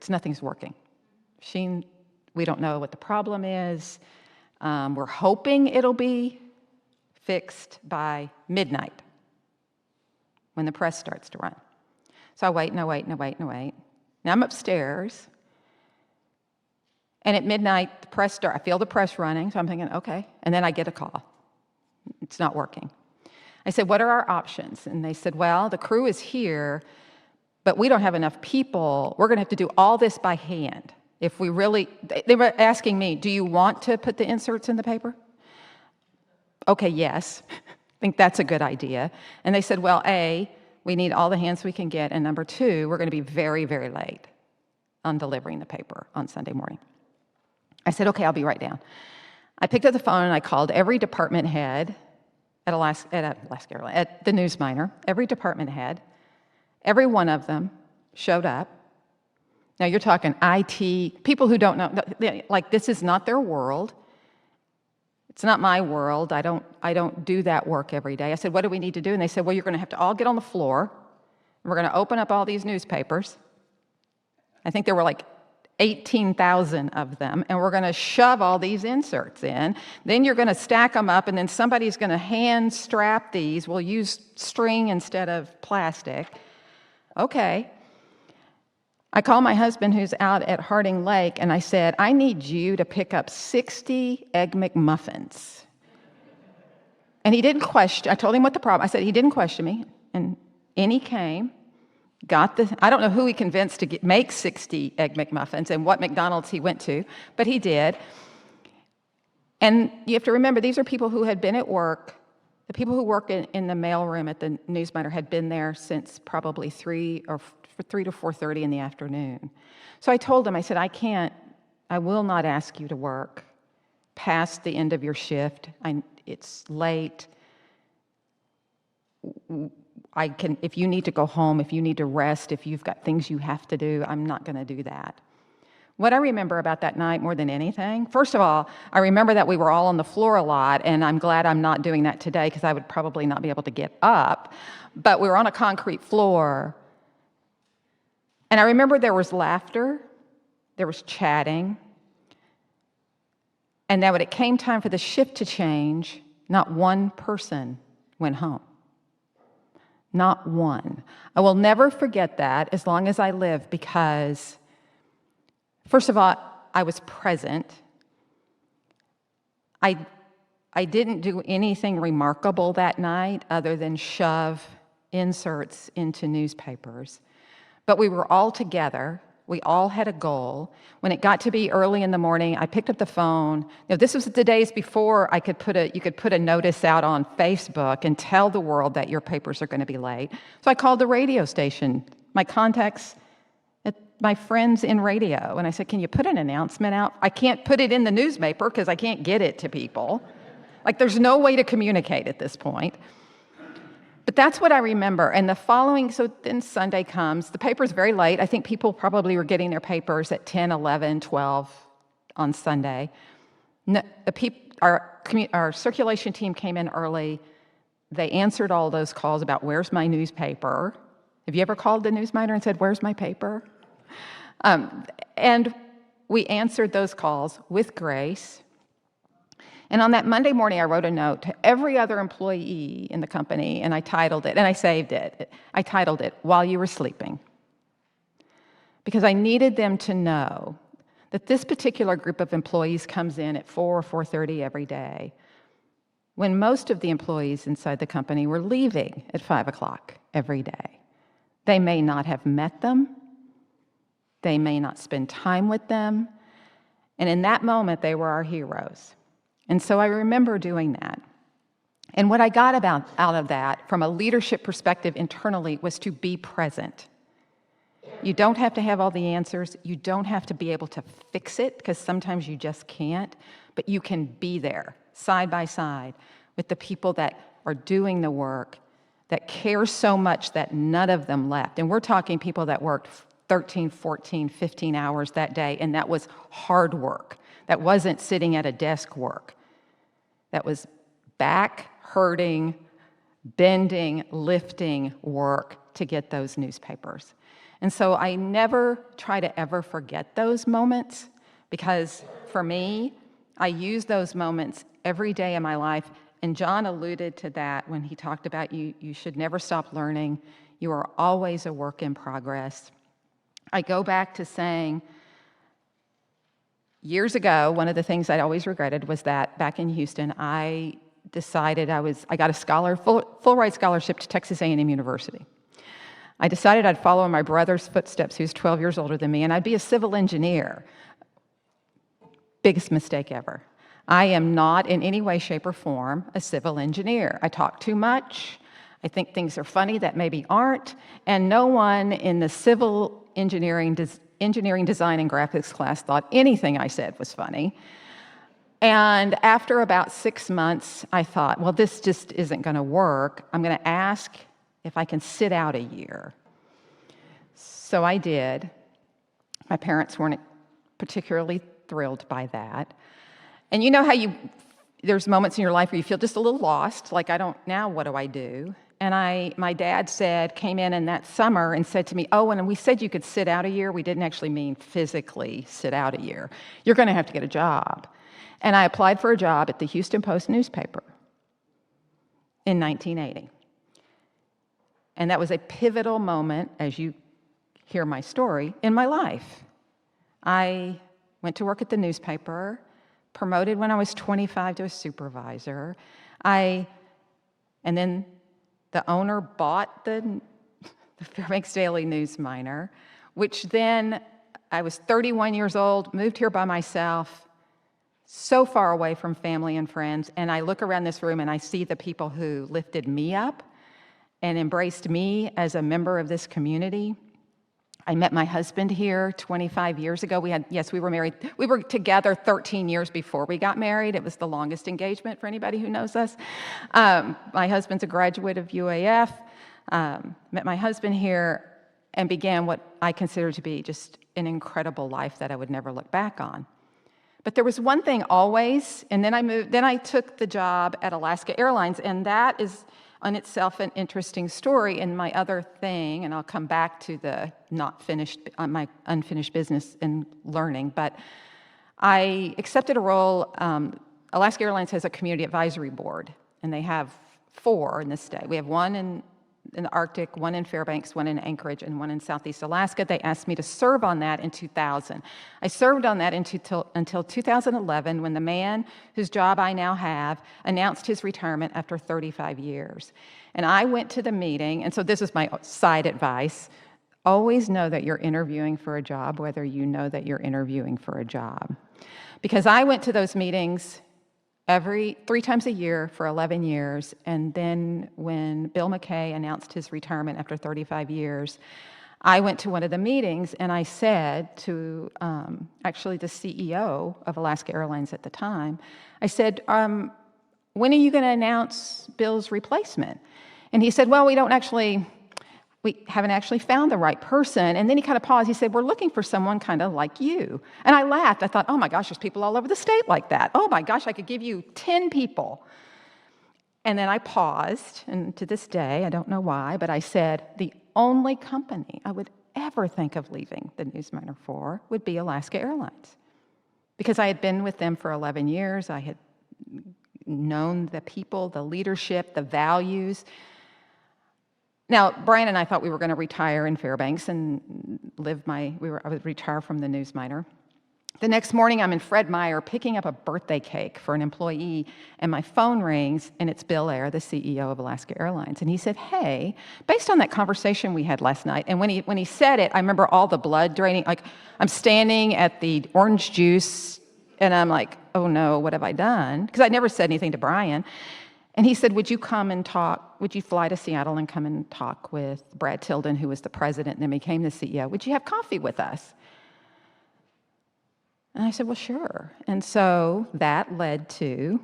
nothing's working. We don't know what the problem is. We're hoping it'll be fixed by midnight when the press starts to run. So I wait and I wait and I wait and I wait. Now I'm upstairs, and at midnight, I feel the press running, so I'm thinking, okay. And then I get a call. It's not working. I said, what are our options? And they said, well, the crew is here, but we don't have enough people. We're going to have to do all this by hand. If we really, they were asking me, do you want to put the inserts in the paper? Okay, yes. I think that's a good idea. And they said, well, A, we need all the hands we can get, and number two, we're going to be very, very late on delivering the paper on Sunday morning. I said, okay, I'll be right down. I picked up the phone and I called every department head at the Newsminer, every department head. Every one of them showed up. Now you're talking IT, people who don't know, like this is not their world. It's not my world. I don't do that work every day. I said, what do we need to do? And they said, well, you're going to have to all get on the floor. And we're going to open up all these newspapers. I think there were like 18,000 of them, and we're going to shove all these inserts in. Then you're going to stack them up, and then somebody's going to hand strap these. We'll use string instead of plastic. Okay. I called my husband who's out at Harding Lake, and I said, I need you to pick up 60 Egg McMuffins. And he didn't question. I told him what the problem. I said, he didn't question me, and in he came. I don't know who he convinced to make 60 Egg McMuffins and what McDonald's he went to, but he did. And you have to remember, these are people who had been at work. The people who work in the mailroom at the Newsminer had been there since probably 3 to 4:30 in the afternoon. So I told him, I said, I will not ask you to work past the end of your shift. It's late. If you need to go home, if you need to rest, if you've got things you have to do, I'm not going to do that. What I remember about that night more than anything, first of all, I remember that we were all on the floor a lot, and I'm glad I'm not doing that today because I would probably not be able to get up. But we were on a concrete floor, and I remember there was laughter, there was chatting, and that when it came time for the shift to change, not one person went home. Not one. I will never forget that as long as I live because, first of all, I was present. I didn't do anything remarkable that night other than shove inserts into newspapers. But we were all together. We all had a goal. When it got to be early in the morning, I picked up the phone. Now, this was the days before you could put a notice out on Facebook and tell the world that your papers are going to be late. So I called the radio station, my contacts, my friends in radio, and I said, can you put an announcement out? I can't put it in the newspaper because I can't get it to people. Like, there's no way to communicate at this point. But that's what I remember. And so then Sunday comes. The paper's very late. I think people probably were getting their papers at 10, 11, 12 on Sunday. Our circulation team came in early. They answered all those calls about, where's my newspaper? Have you ever called the newsmiter and said, where's my paper? And we answered those calls with grace. And on that Monday morning, I wrote a note to every other employee in the company, and I titled it, and I saved it. I titled it, While You Were Sleeping. Because I needed them to know that this particular group of employees comes in at 4 or 4:30 every day, when most of the employees inside the company were leaving at 5 o'clock every day. They may not have met them. They may not spend time with them. And in that moment, they were our heroes. And so I remember doing that. And what I got out of that, from a leadership perspective internally, was to be present. You don't have to have all the answers. You don't have to be able to fix it, because sometimes you just can't. But you can be there, side by side, with the people that are doing the work, that care so much that none of them left. And we're talking people that worked 13, 14, 15 hours that day, and that was hard work. That wasn't sitting at a desk work. That was back hurting, bending, lifting work to get those newspapers. And so I never try to ever forget those moments, because for me, I use those moments every day in my life. And John alluded to that when he talked about you should never stop learning. You are always a work in progress. I go back to saying, years ago, one of the things I'd always regretted was that back in Houston, I decided I got a full ride scholarship to Texas A&M University. I decided I'd follow in my brother's footsteps, who's 12 years older than me, and I'd be a civil engineer. Biggest mistake ever. I am not in any way, shape, or form a civil engineer. I talk too much. I think things are funny that maybe aren't, and no one in the civil engineering, design, and graphics class thought anything I said was funny. And after about 6 months, I thought, well, this just isn't going to work. I'm going to ask if I can sit out a year. So I did. My parents weren't particularly thrilled by that. And you know how there's moments in your life where you feel just a little lost, like now what do I do? And my dad came in that summer and said to me, oh, and we said you could sit out a year. We didn't actually mean physically sit out a year. You're going to have to get a job. And I applied for a job at the Houston Post newspaper in 1980. And that was a pivotal moment, as you hear my story, in my life. I went to work at the newspaper, promoted when I was 25 to a supervisor. And then the owner bought the Fairbanks Daily News Miner, which then I was 31 years old, moved here by myself, so far away from family and friends, and I look around this room and I see the people who lifted me up and embraced me as a member of this community. I met my husband here 25 years ago. We were married. We were together 13 years before we got married. It was the longest engagement for anybody who knows us. My husband's a graduate of UAF. Met my husband here and began what I consider to be just an incredible life that I would never look back on. But there was one thing always, and then I took the job at Alaska Airlines, and that is on itself an interesting story. And my other thing, and I'll come back to my unfinished business and learning, but I accepted a role. Alaska Airlines has a community advisory board, and they have 4 in this state. We have one in in the Arctic, one in Fairbanks, one in Anchorage, and one in Southeast Alaska. They asked me to serve on that in 2000. I served on that until 2011, when the man whose job I now have announced his retirement after 35 years. And I went to the meeting, and so this is my side advice. Always know that you're interviewing for a job, whether you know that you're interviewing for a job. Because I went to those meetings 3 times a year for 11 years, and then when Bill McKay announced his retirement after 35 years, I went to one of the meetings and I said to actually the CEO of Alaska Airlines at the time, I said, when are you going to announce Bill's replacement? And he said, well, we haven't actually found the right person. And then he kind of paused. He said, we're looking for someone kind of like you. And I laughed. I thought, oh my gosh, there's people all over the state like that. Oh my gosh, I could give you 10 people. And then I paused, and to this day, I don't know why, but I said, the only company I would ever think of leaving the Newsminer for would be Alaska Airlines. Because I had been with them for 11 years. I had known the people, the leadership, the values. Now, Brian and I thought we were going to retire in Fairbanks and I would retire from the Newsminer. The next morning, I'm in Fred Meyer picking up a birthday cake for an employee, and my phone rings, and it's Bill Ayer, the CEO of Alaska Airlines. And he said, hey, based on that conversation we had last night, and when he said it, I remember all the blood draining. Like, I'm standing at the orange juice, and I'm like, oh no, what have I done? Because I never said anything to Brian. And he said, would you come and talk? Would you fly to Seattle and come and talk with Brad Tilden, who was the president and then became the CEO? Would you have coffee with us? And I said, well, sure. And so that led to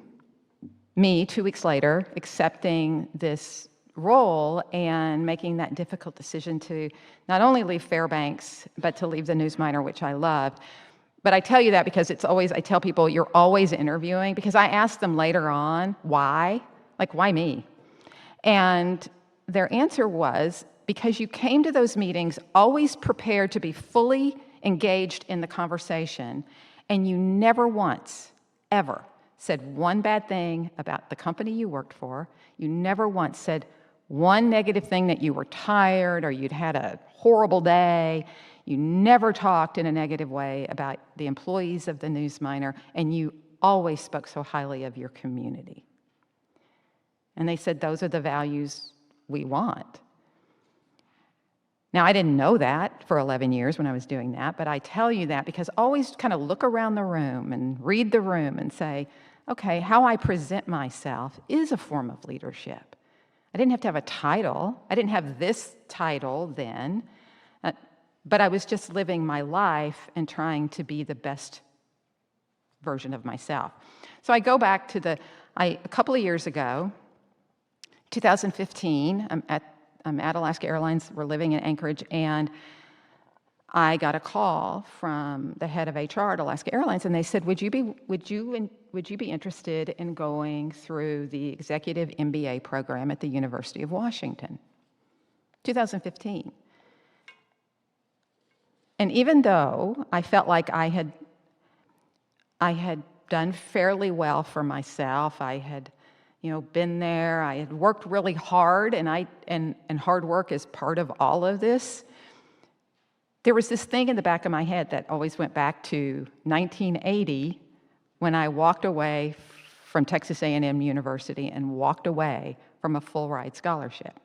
me, 2 weeks later, accepting this role and making that difficult decision to not only leave Fairbanks, but to leave the Newsminer, which I loved. But I tell you that because I tell people, you're always interviewing, because I asked them later on, why? Like, why me? And their answer was, because you came to those meetings always prepared to be fully engaged in the conversation, and you never once, ever, said one bad thing about the company you worked for. You never once said one negative thing that you were tired or you'd had a horrible day. You never talked in a negative way about the employees of the Newsminer, and you always spoke so highly of your community. And they said, those are the values we want. Now, I didn't know that for 11 years when I was doing that, but I tell you that because always kind of look around the room and read the room and say, okay, how I present myself is a form of leadership. I didn't have to have a title. I didn't have this title then, but I was just living my life and trying to be the best version of myself. So I go back to a couple of years ago, 2015, I'm at Alaska Airlines. We're living in Anchorage, and I got a call from the head of HR at Alaska Airlines, and they said, "Would you be interested in going through the executive MBA program at the University of Washington?" 2015. And even though I felt like I had done fairly well for myself, I had been there. I had worked really hard, and hard work is part of all of this. There was this thing in the back of my head that always went back to 1980 when I walked away from Texas A&M University and walked away from a full-ride scholarship.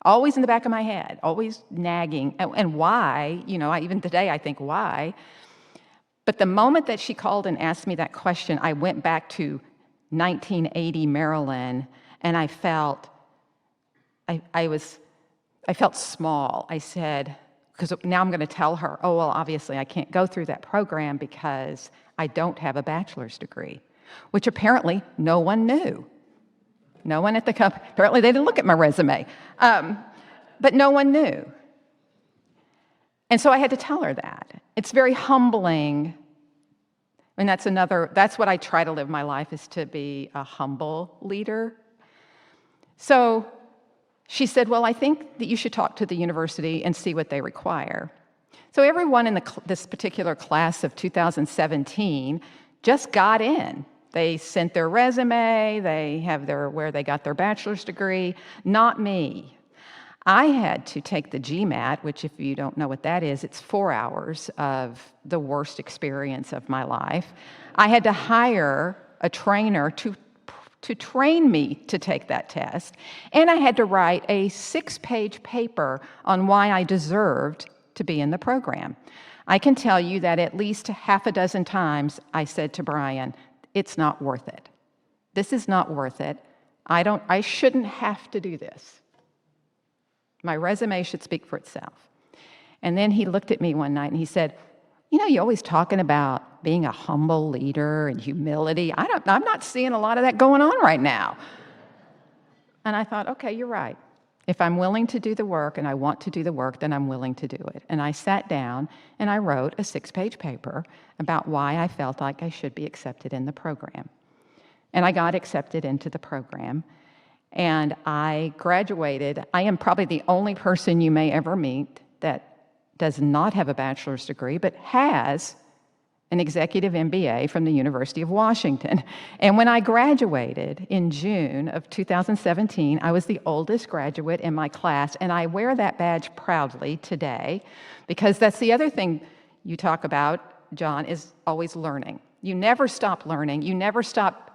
Always in the back of my head, always nagging. And why? Even today I think, why? But the moment that she called and asked me that question, I went back to 1980 Maryland, and I felt small. I said, because now I'm going to tell her, oh, well, obviously I can't go through that program because I don't have a bachelor's degree, which apparently no one knew. No one at the company, apparently they didn't look at my resume, but no one knew. And so I had to tell her that. It's very humbling. And that's what I try to live my life, is to be a humble leader. So she said, well, I think that you should talk to the university and see what they require. So everyone in this particular class of 2017 just got in. They sent their resume, they have where they got their bachelor's degree, not me. I had to take the GMAT, which if you don't know what that is, it's 4 hours of the worst experience of my life. I had to hire a trainer to train me to take that test, and I had to write a 6-page paper on why I deserved to be in the program. I can tell you that at least half a dozen times I said to Brian, it's not worth it. This is not worth it. I shouldn't have to do this. My resume should speak for itself. And then he looked at me one night and he said, you're always talking about being a humble leader and humility. I'm not seeing a lot of that going on right now. And I thought, okay, you're right. If I'm willing to do the work and I want to do the work, then I'm willing to do it. And I sat down and I wrote a 6-page paper about why I felt like I should be accepted in the program. And I got accepted into the program. And I graduated. I am probably the only person you may ever meet that does not have a bachelor's degree, but has an executive MBA from the University of Washington. And when I graduated in June of 2017, I was the oldest graduate in my class, and I wear that badge proudly today, because that's the other thing you talk about, John, is always learning. You never stop learning. You never stop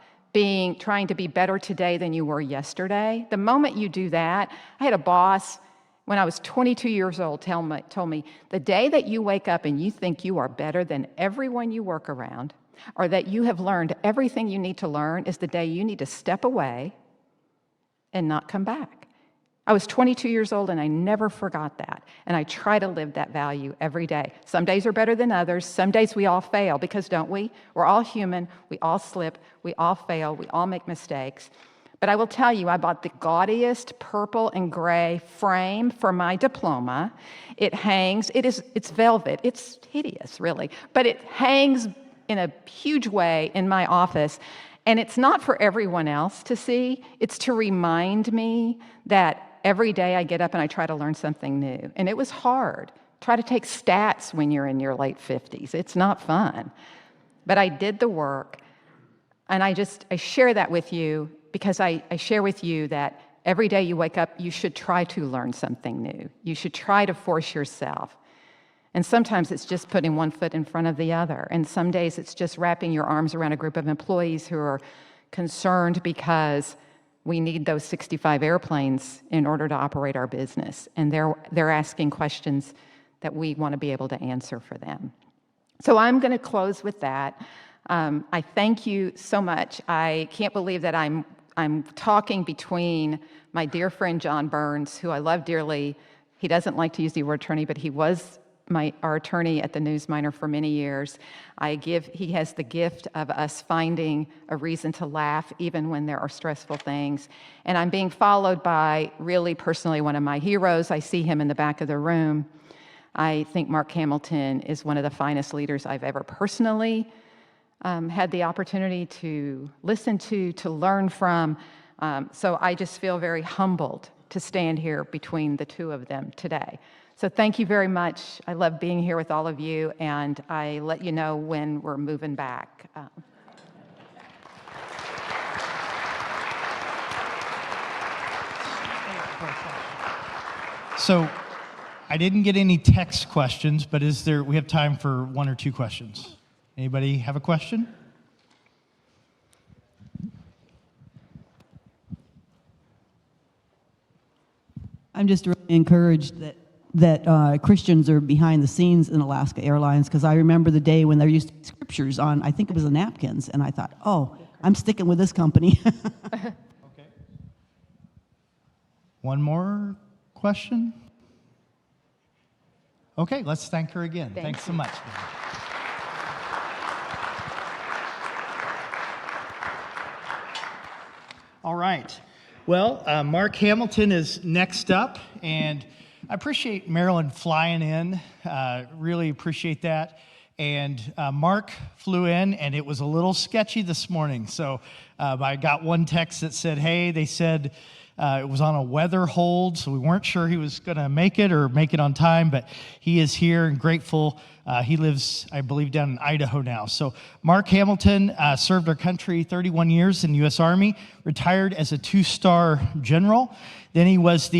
trying to be better today than you were yesterday. The moment you do that, I had a boss when I was 22 years old told me, the day that you wake up and you think you are better than everyone you work around, or that you have learned everything you need to learn, is the day you need to step away and not come back. I was 22 years old and I never forgot that. And I try to live that value every day. Some days are better than others. Some days we all fail, because don't we? We're all human. We all slip. We all fail. We all make mistakes. But I will tell you, I bought the gaudiest purple and gray frame for my diploma. It hangs, it's velvet. It's hideous, really. But it hangs in a huge way in my office. And it's not for everyone else to see. It's to remind me that every day I get up and I try to learn something new. And it was hard. Try to take stats when you're in your late 50s. It's not fun. But I did the work. And I share that with you because I share with you that every day you wake up, you should try to learn something new. You should try to force yourself. And sometimes it's just putting one foot in front of the other. And some days it's just wrapping your arms around a group of employees who are concerned because we need those 65 airplanes in order to operate our business. And they're asking questions that we want to be able to answer for them. So I'm going to close with that. I thank you so much. I can't believe that I'm talking between my dear friend John Burns, who I love dearly. He doesn't like to use the word attorney, but he was our attorney at the News-Miner for many years. He has the gift of us finding a reason to laugh even when there are stressful things. And I'm being followed by, really personally, one of my heroes. I see him in the back of the room. I think Mark Hamilton is one of the finest leaders I've ever personally had the opportunity to listen to learn from. So I just feel very humbled to stand here between the two of them today. So thank you very much. I love being here with all of you, and I let you know when we're moving back. So I didn't get any text questions, but we have time for 1 or 2 questions. Anybody have a question? I'm just really encouraged that Christians are behind the scenes in Alaska Airlines, because I remember the day when there used to be scriptures on, I think it was the napkins, and I thought, oh, I'm sticking with this company. Okay. One more question? Okay, let's thank her again. Thanks so much. All right. Well, Mark Hamilton is next up, and I appreciate Marilyn flying in. Really appreciate that. And Mark flew in, and it was a little sketchy this morning. So I got one text that said, hey, they said It was on a weather hold, so we weren't sure he was going to make it or make it on time, but he is here and grateful. He lives, I believe, down in Idaho now. So Mark Hamilton served our country 31 years in the U.S. Army, retired as a 2-star general. Then he was the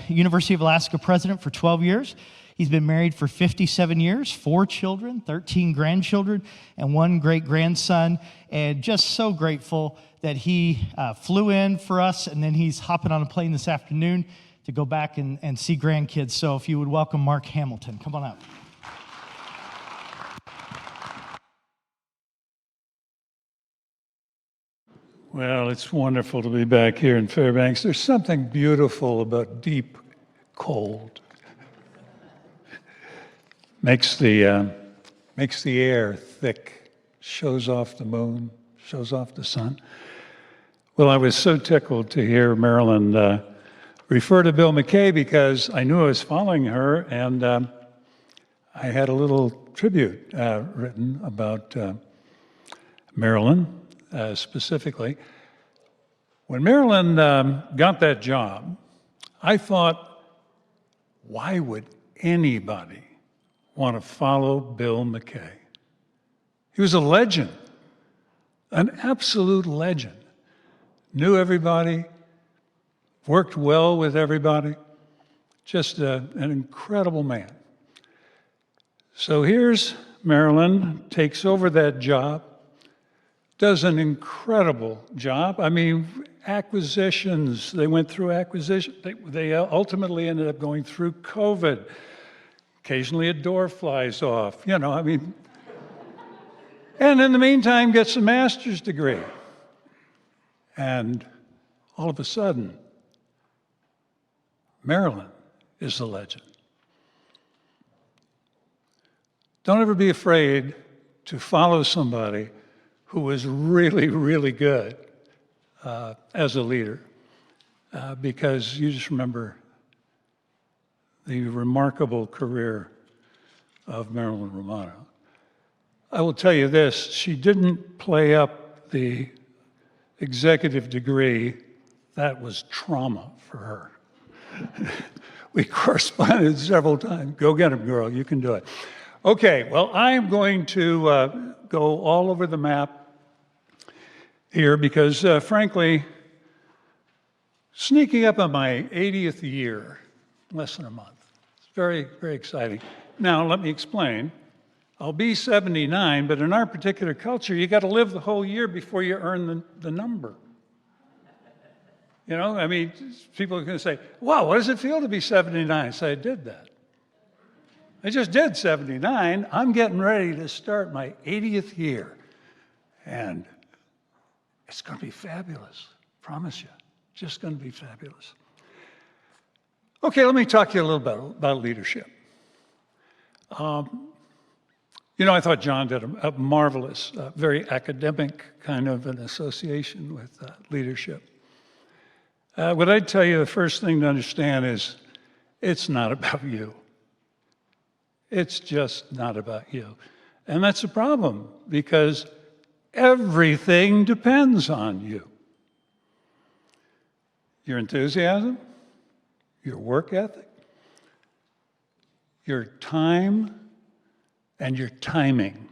University of Alaska president for 12 years. He's been married for 57 years, 4 children, 13 grandchildren, and 1 great-grandson, and just so grateful that he flew in for us, and then he's hopping on a plane this afternoon to go back and see grandkids. So if you would welcome Mark Hamilton. Come on up. Well, it's wonderful to be back here in Fairbanks. There's something beautiful about deep cold. Makes the air thick, shows off the moon, shows off the sun. Well, I was so tickled to hear Marilyn refer to Bill McKay because I knew I was following her, and I had a little tribute written about Marilyn specifically. When Marilyn got that job, I thought, why would anybody want to follow Bill McKay? He was a legend, an absolute legend. Knew everybody, worked well with everybody, just an incredible man. So here's Marilyn, takes over that job, does an incredible job. I mean, acquisitions, they went through acquisition. They ultimately ended up going through COVID. Occasionally a door flies off, and in the meantime gets a master's degree. And all of a sudden, Marilyn is a legend. Don't ever be afraid to follow somebody who is really, really good as a leader, because you just remember the remarkable career of Marilyn Romano. I will tell you this, she didn't play up the executive degree. That was trauma for her. We corresponded several times. Go get him, girl, you can do it. Okay, well, I'm going to go all over the map here because, frankly, sneaking up on my 80th year, less than a month. It's very, very exciting. Now, let me explain. I'll be 79, but in our particular culture, you got to live the whole year before you earn the number. People are going to say, wow, what does it feel to be 79? I say, I did that. I just did 79. I'm getting ready to start my 80th year. And it's going to be fabulous. Promise you. Just going to be fabulous. Okay, let me talk to you a little bit about leadership. I thought John did a marvelous, very academic kind of an association with leadership. What I'd tell you, the first thing to understand is it's not about you. It's just not about you. And that's a problem because everything depends on you. Your enthusiasm, your work ethic, your time, and your timing,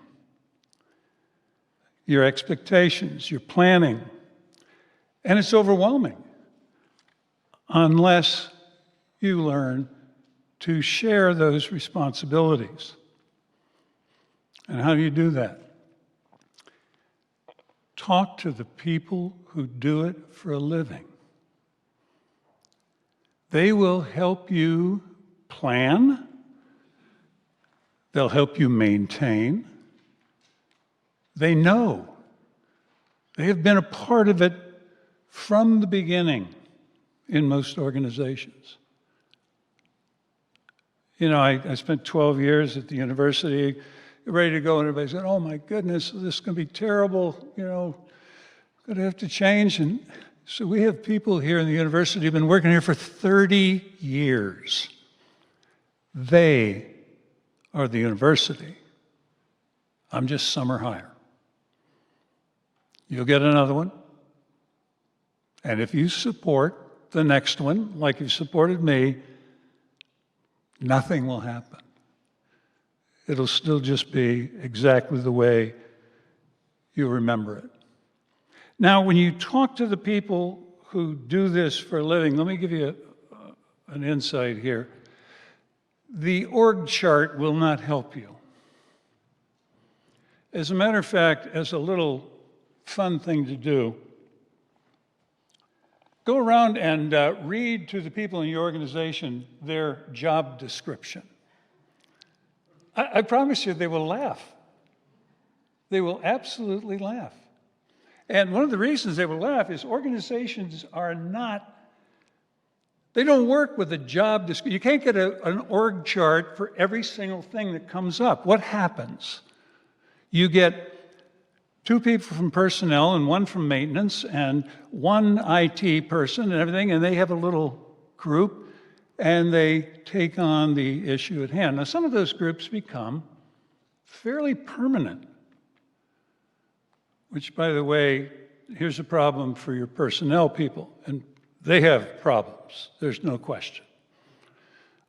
your expectations, your planning. And it's overwhelming unless you learn to share those responsibilities. And how do you do that? Talk to the people who do it for a living. They will help you plan. They'll help you maintain. They know. They have been a part of it from the beginning in most organizations. I spent 12 years at the university, ready to go, and everybody said, oh my goodness, this is going to be terrible, going to have to change. And so we have people here in the university who have been working here for 30 years. They are the university. I'm just summer hire. You'll get another one. And if you support the next one, like you supported me, nothing will happen. It'll still just be exactly the way you remember it. Now, when you talk to the people who do this for a living, let me give you an insight here. The org chart will not help you. As a matter of fact, as a little fun thing to do, go around and read to the people in your organization their job description. I promise you they will laugh. They will absolutely laugh. And one of the reasons they will laugh is organizations are not, they don't work with a job description. You can't get an org chart for every single thing that comes up. What happens? You get 2 people from personnel and 1 from maintenance and 1 IT person and everything, and they have a little group and they take on the issue at hand. Now, some of those groups become fairly permanent, which, by the way, here's a problem for your personnel people, and they have problems, there's no question.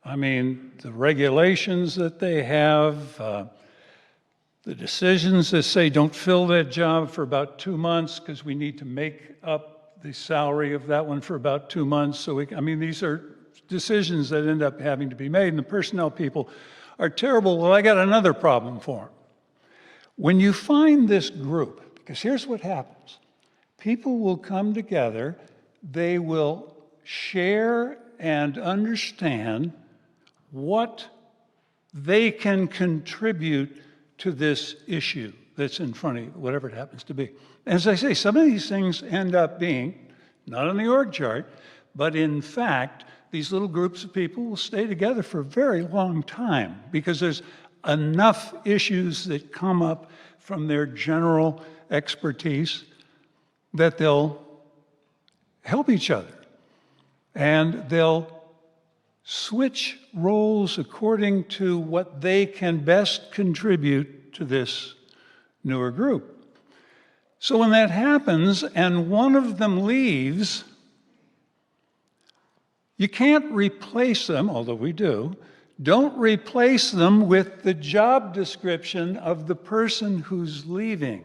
I mean, the regulations that they have, the decisions that say don't fill that job for about 2 months because we need to make up the salary of that one for about 2 months. So these are decisions that end up having to be made, and the personnel people are terrible. Well, I got another problem for them. When you find this group, because here's what happens. People will come together, they will share and understand what they can contribute to this issue that's in front of you, whatever it happens to be. As I say, some of these things end up being, not on the org chart, but in fact, these little groups of people will stay together for a very long time because there's enough issues that come up from their general expertise that they'll help each other. And they'll switch roles according to what they can best contribute to this newer group. So when that happens and one of them leaves, you can't replace them, although we do. Don't replace them with the job description of the person who's leaving.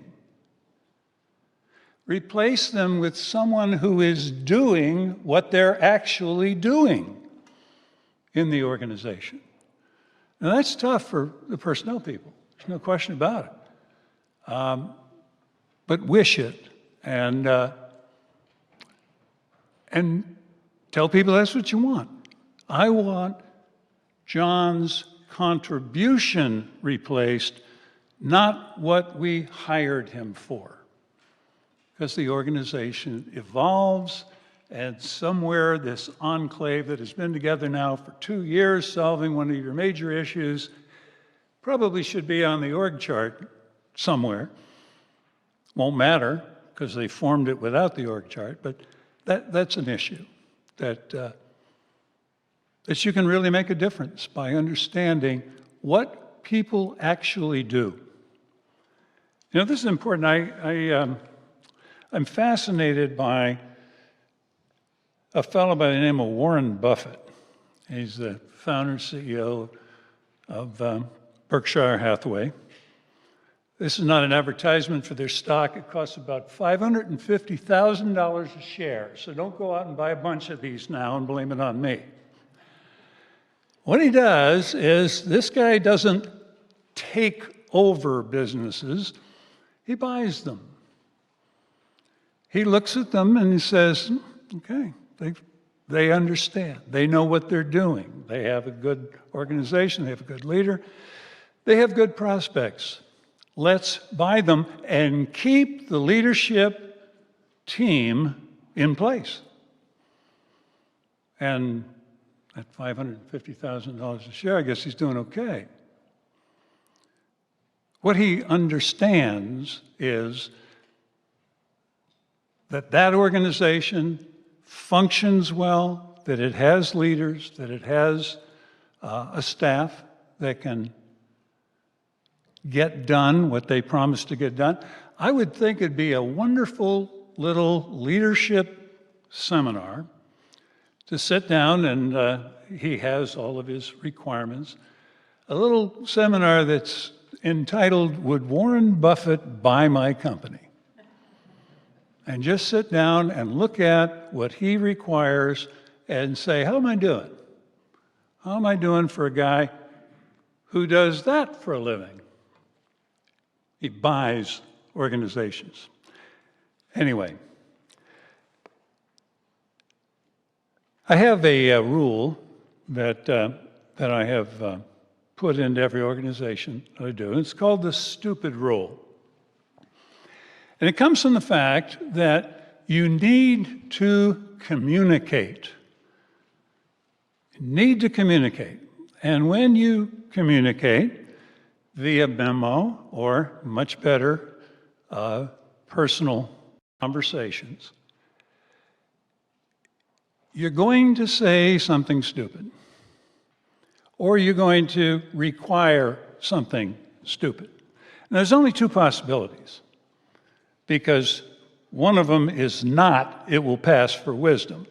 Replace them with someone who is doing what they're actually doing in the organization. Now that's tough for the personnel people. There's no question about it. But wish it and tell people that's what you want. I want John's contribution replaced, not what we hired him for. Because the organization evolves, and somewhere this enclave that has been together now for 2 years solving one of your major issues probably should be on the org chart somewhere. Won't matter because they formed it without the org chart, but that's an issue that you can really make a difference by understanding what people actually do. You know, this is important. I'm fascinated by a fellow by the name of Warren Buffett. He's the founder and CEO of Berkshire Hathaway. This is not an advertisement for their stock. It costs about $550,000 a share. So don't go out and buy a bunch of these now and blame it on me. What he does is this guy doesn't take over businesses, he buys them. He looks at them and he says, okay, they understand. They know what they're doing. They have a good organization. They have a good leader. They have good prospects. Let's buy them and keep the leadership team in place. And at $550,000 a share, I guess he's doing okay. What he understands is that organization functions well, that it has leaders, that it has a staff that can get done what they promised to get done. I would think it'd be a wonderful little leadership seminar to sit down, and he has all of his requirements, a little seminar that's entitled, "Would Warren Buffett Buy My Company?" And just sit down and look at what he requires and say, how am I doing? How am I doing for a guy who does that for a living? He buys organizations. Anyway, I have a rule that I have put into every organization that I do. It's called the stupid rule. And it comes from the fact that you need to communicate. You need to communicate. And when you communicate via memo, or much better, personal conversations, you're going to say something stupid, or you're going to require something stupid. And there's only two possibilities, because one of them is not, it will pass for wisdom.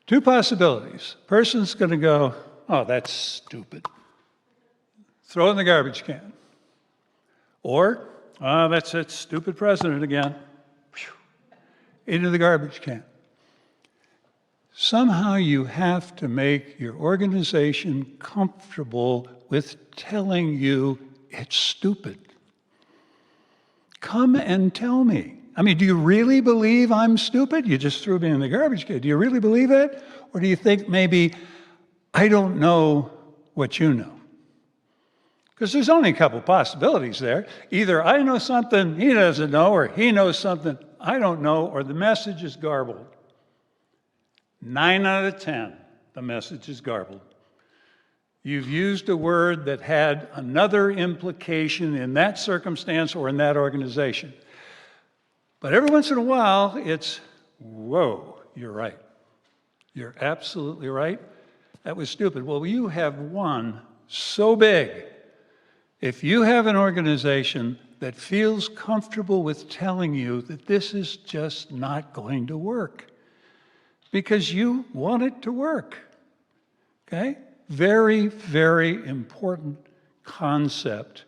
Two possibilities. Person's going to go, oh, that's stupid. Throw it in the garbage can. Or, oh, that's that stupid president again. Into the garbage can. Somehow you have to make your organization comfortable with telling you it's stupid. Come and tell me. I mean, do you really believe I'm stupid? You just threw me in the garbage can. Do you really believe it? Or do you think maybe I don't know what you know? Because there's only a couple possibilities there. Either I know something he doesn't know, or he knows something I don't know, or the message is garbled. 9 out of 10, the message is garbled. You've used a word that had another implication in that circumstance or in that organization. But every once in a while, it's, whoa, you're right. You're absolutely right. That was stupid. Well, you have one so big. If you have an organization that feels comfortable with telling you that this is just not going to work because you want it to work, okay? Very, very important concept,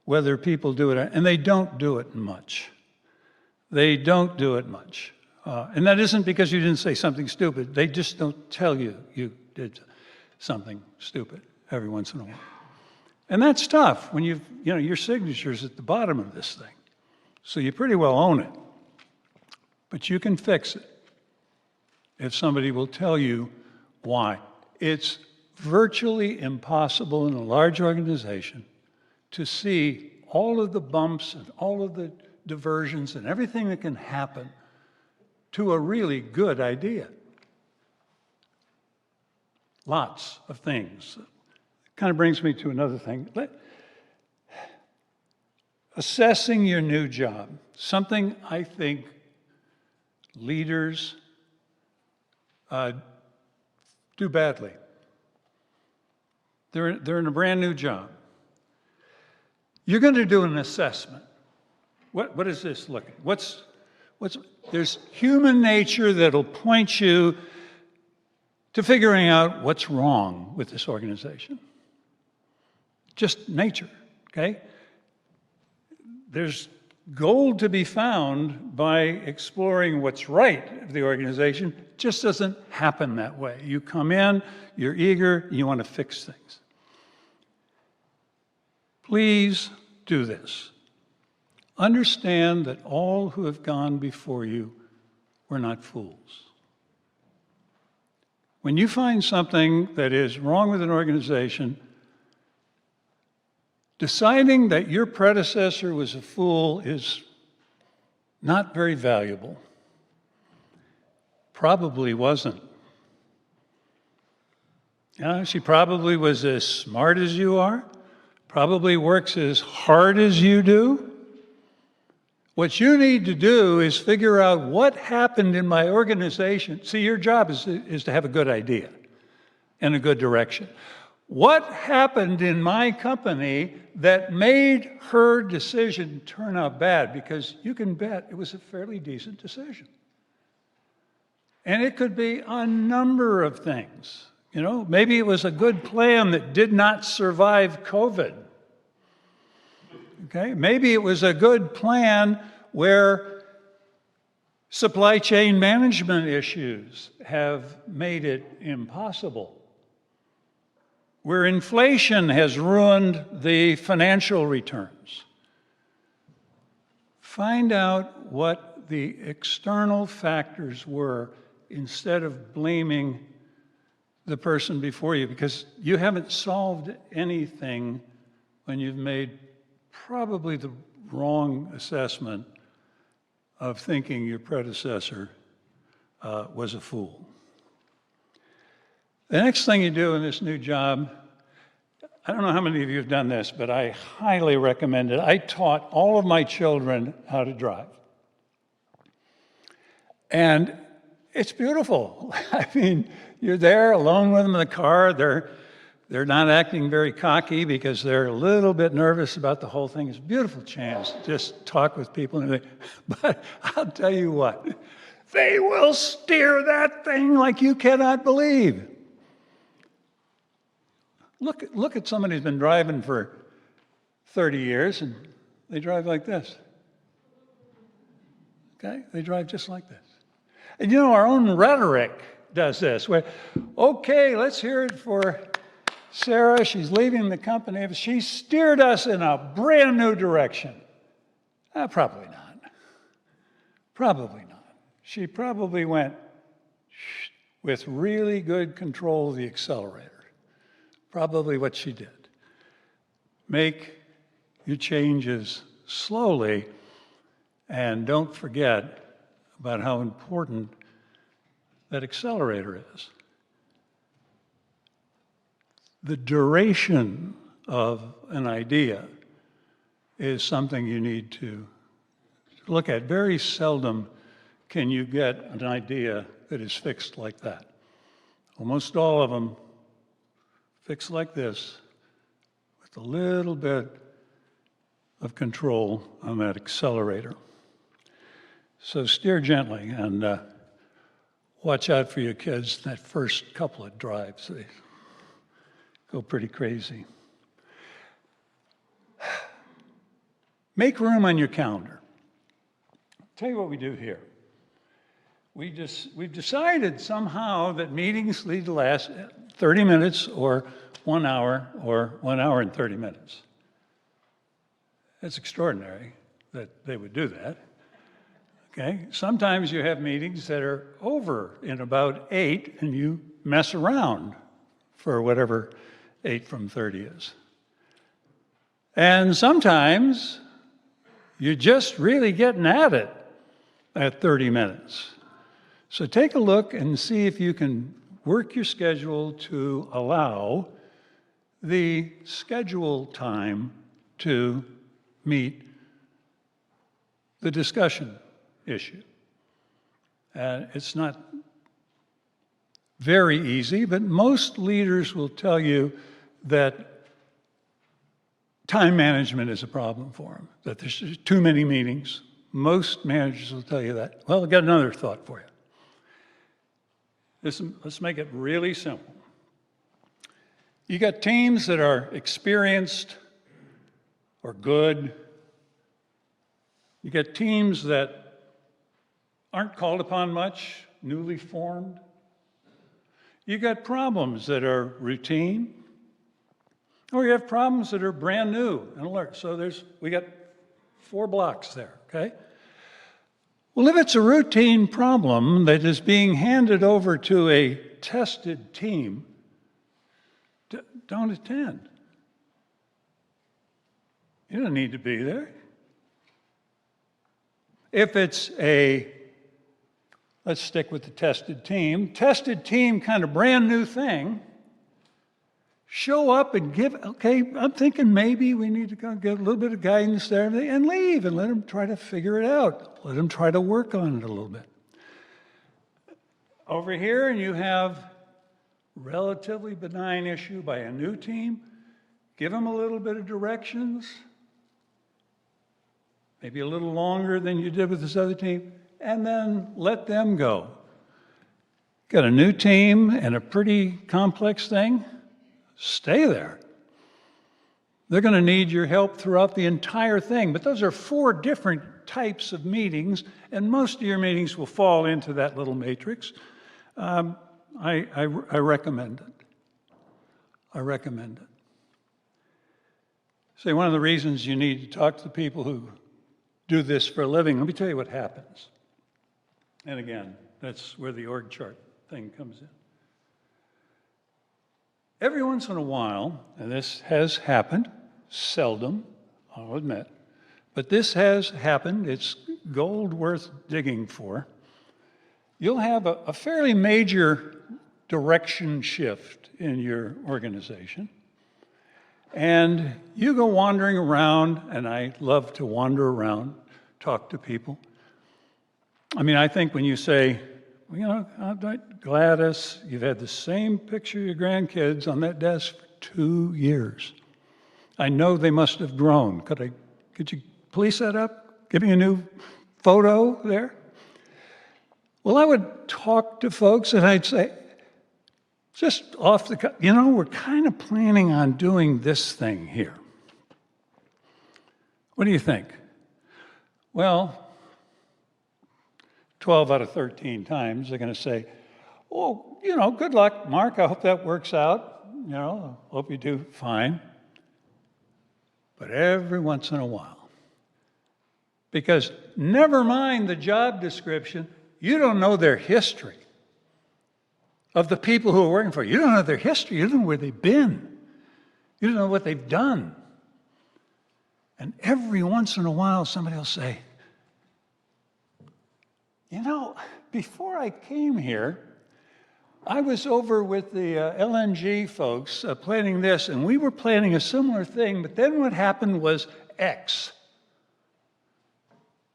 whether people do it, and they don't do it much. They don't do it much. And that isn't because you didn't say something stupid. They just don't tell you you did something stupid every once in a while. And that's tough when your signature's at the bottom of this thing. So you pretty well own it. But you can fix it if somebody will tell you why. It's virtually impossible in a large organization to see all of the bumps and all of the diversions and everything that can happen to a really good idea. Lots of things. Kind of brings me to another thing. Assessing your new job, something I think leaders do badly. They're in a brand new job. You're going to do an assessment. What is this looking? There's human nature that'll point you to figuring out what's wrong with this organization. Just nature, okay? There's gold to be found by exploring what's right of the organization. It just doesn't happen that way. You come in, you're eager, you want to fix things. Please do this. Understand that all who have gone before you were not fools. When you find something that is wrong with an organization, deciding that your predecessor was a fool is not very valuable. Probably wasn't. She probably was as smart as you are, probably works as hard as you do. What you need to do is figure out what happened in my organization. See, your job is to have a good idea and a good direction. What happened in my company that made her decision turn out bad? Because you can bet it was a fairly decent decision. And it could be a number of things. You know, maybe it was a good plan that did not survive COVID. Okay? Maybe it was a good plan where supply chain management issues have made it impossible. Where inflation has ruined the financial returns. Find out what the external factors were instead of blaming the person before you, because you haven't solved anything when you've made probably the wrong assessment of thinking your predecessor was a fool. The next thing you do in this new job, I don't know how many of you have done this, but I highly recommend it. I taught all of my children how to drive. And it's beautiful. I mean, you're there alone with them in the car. They're not acting very cocky because they're a little bit nervous about the whole thing. It's a beautiful chance to just talk with people. And but I'll tell you what, they will steer that thing like you cannot believe. Look at somebody who's been driving for 30 years, and they drive like this. Okay? They drive just like this. And you know, our own rhetoric does this. Okay, let's hear it for Sarah. She's leaving the company. She steered us in a brand new direction. Probably not. Probably not. She probably went with really good control of the accelerator. Probably what she did. Make your changes slowly, and don't forget about how important that accelerator is. The duration of an idea is something you need to look at. Very seldom can you get an idea that is fixed like that. Almost all of them fixed like this, with a little bit of control on that accelerator. So steer gently and watch out for your kids. That first couple of drives, they go pretty crazy. Make room on your calendar. I'll tell you what we do here. We've decided somehow that meetings need to last 30 minutes or 1 hour or 1 hour and 30 minutes. It's extraordinary that they would do that. Okay? Sometimes you have meetings that are over in about 8 and you mess around for whatever 8 from 30 is. And sometimes you're just really getting at it at 30 minutes. So take a look and see if you can work your schedule to allow the schedule time to meet the discussion issue. It's not very easy, but most leaders will tell you that time management is a problem for them, that there's just too many meetings. Most managers will tell you that. Well, I've got another thought for you. Let's make it really simple. You got teams that are experienced or good. You got teams that aren't called upon much, newly formed. You got problems that are routine, or you have problems that are brand new and alert. So we got 4 blocks there, okay? Well, if it's a routine problem that is being handed over to a tested team, don't attend. You don't need to be there. If it's let's stick with the tested team kind of brand new thing, show up and I'm thinking maybe we need to give a little bit of guidance there and leave and let them try to figure it out. Let them try to work on it a little bit. Over here, you have relatively benign issue by a new team. Give them a little bit of directions, maybe a little longer than you did with this other team, and then let them go. Got a new team and a pretty complex thing? Stay there. They're going to need your help throughout the entire thing. But those are 4 different types of meetings, and most of your meetings will fall into that little matrix. I recommend it. I recommend it. See, one of the reasons you need to talk to the people who do this for a living, let me tell you what happens. And again, that's where the org chart thing comes in. Every once in a while, and this has happened, seldom, I'll admit, but this has happened, it's gold worth digging for, you'll have a fairly major direction shift in your organization. And you go wandering around, and I love to wander around, talk to people. I mean, I think when you say, well, you know, Gladys, you've had the same picture of your grandkids on that desk for 2 years. I know they must have grown. Could you police that up? Give me a new photo there? Well, I would talk to folks and I'd say, just off the cuff, you know, we're kind of planning on doing this thing here. What do you think? Well, 12 out of 13 times they're going to say, oh, you know, good luck, Mark. I hope that works out. You know, I hope you do fine. But every once in a while, because never mind the job description, you don't know their history of the people who are working for you. You don't know their history. You don't know where they've been. You don't know what they've done. And every once in a while, somebody will say, you know, before I came here, I was over with the LNG folks planning this, and we were planning a similar thing, but then what happened was X.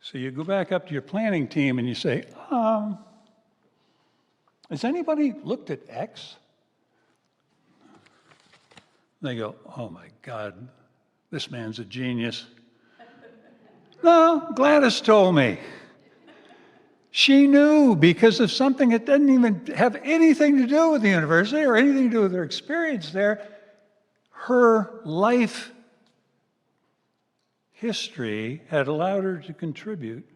So you go back up to your planning team and you say, has anybody looked at X? They go, oh my God, this man's a genius. No, Gladys told me. She knew because of something that doesn't even have anything to do with the university or anything to do with her experience there. Her life history had allowed her to contribute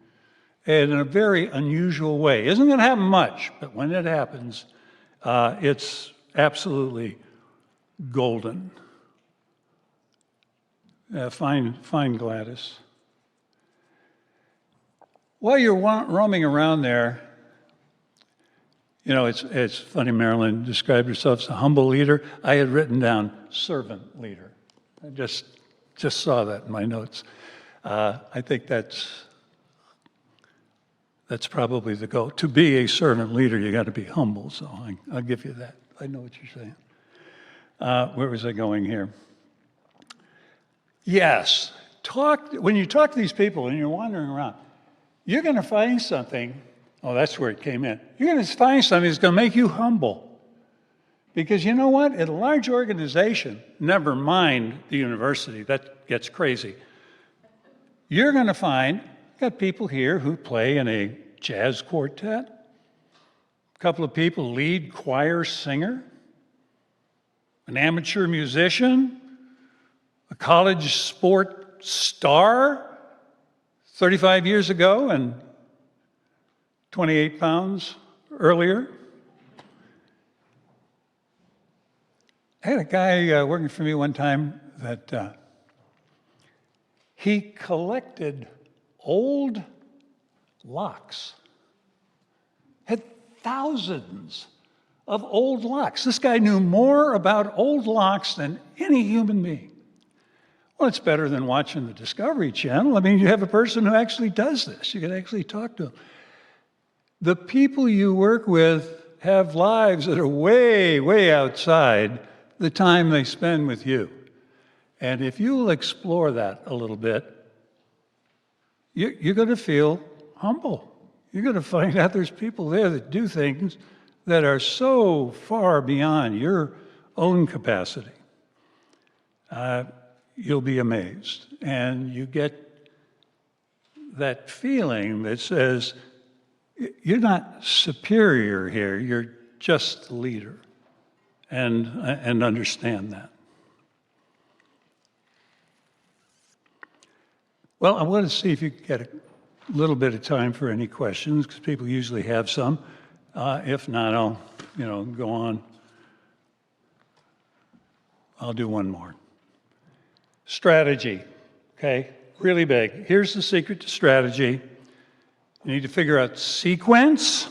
in a very unusual way. Isn't going to happen much, but when it happens, it's absolutely golden. Find Gladys. While you're roaming around there, you know, it's funny, Marilyn described herself as a humble leader. I had written down servant leader. I just saw that in my notes. I think that's probably the goal. To be a servant leader, you got to be humble, so I'll give you that. I know what you're saying. Where was I going here? Yes, when you talk to these people and you're wandering around, you're going to find something. Oh, that's where it came in. You're going to find something that's going to make you humble. Because you know what? In a large organization, never mind the university, that gets crazy. You're going to find, got people here who play in a jazz quartet, a couple of people lead choir singer, an amateur musician, a college sport star 35 years ago and 28 pounds earlier. I had a guy working for me one time that he collected old locks, had thousands of old locks. This guy knew more about old locks than any human being. Well, it's better than watching the Discovery Channel. I mean, you have a person who actually does this. You can actually talk to them. The people you work with have lives that are way, way outside the time they spend with you. And if you'll explore that a little bit, you're going to feel humble. You're going to find out there's people there that do things that are so far beyond your own capacity. You'll be amazed. And you get that feeling that says, you're not superior here, you're just the leader, and understand that. Well, I want to see if you can get a little bit of time for any questions, because people usually have some. If not, I'll, go on. I'll do one more. Strategy, okay? Really big. Here's the secret to strategy. You need to figure out sequence.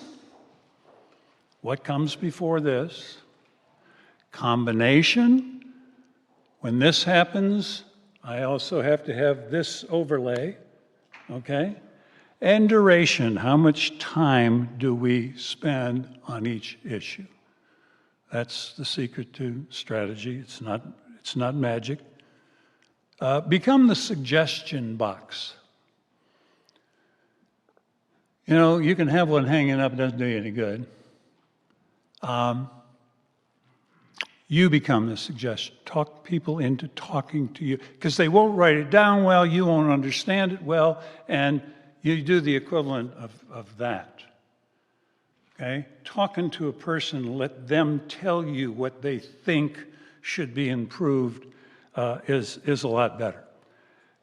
What comes before this? Combination. When this happens, I also have to have this overlay, okay? And duration. How much time do we spend on each issue? That's the secret to strategy. It's not magic. Become the suggestion box. You can have one hanging up, it doesn't do you any good. You become the suggestion. Talk people into talking to you, because they won't write it down well, you won't understand it well, and you do the equivalent of that. Okay? Talking to a person, let them tell you what they think should be improved is a lot better.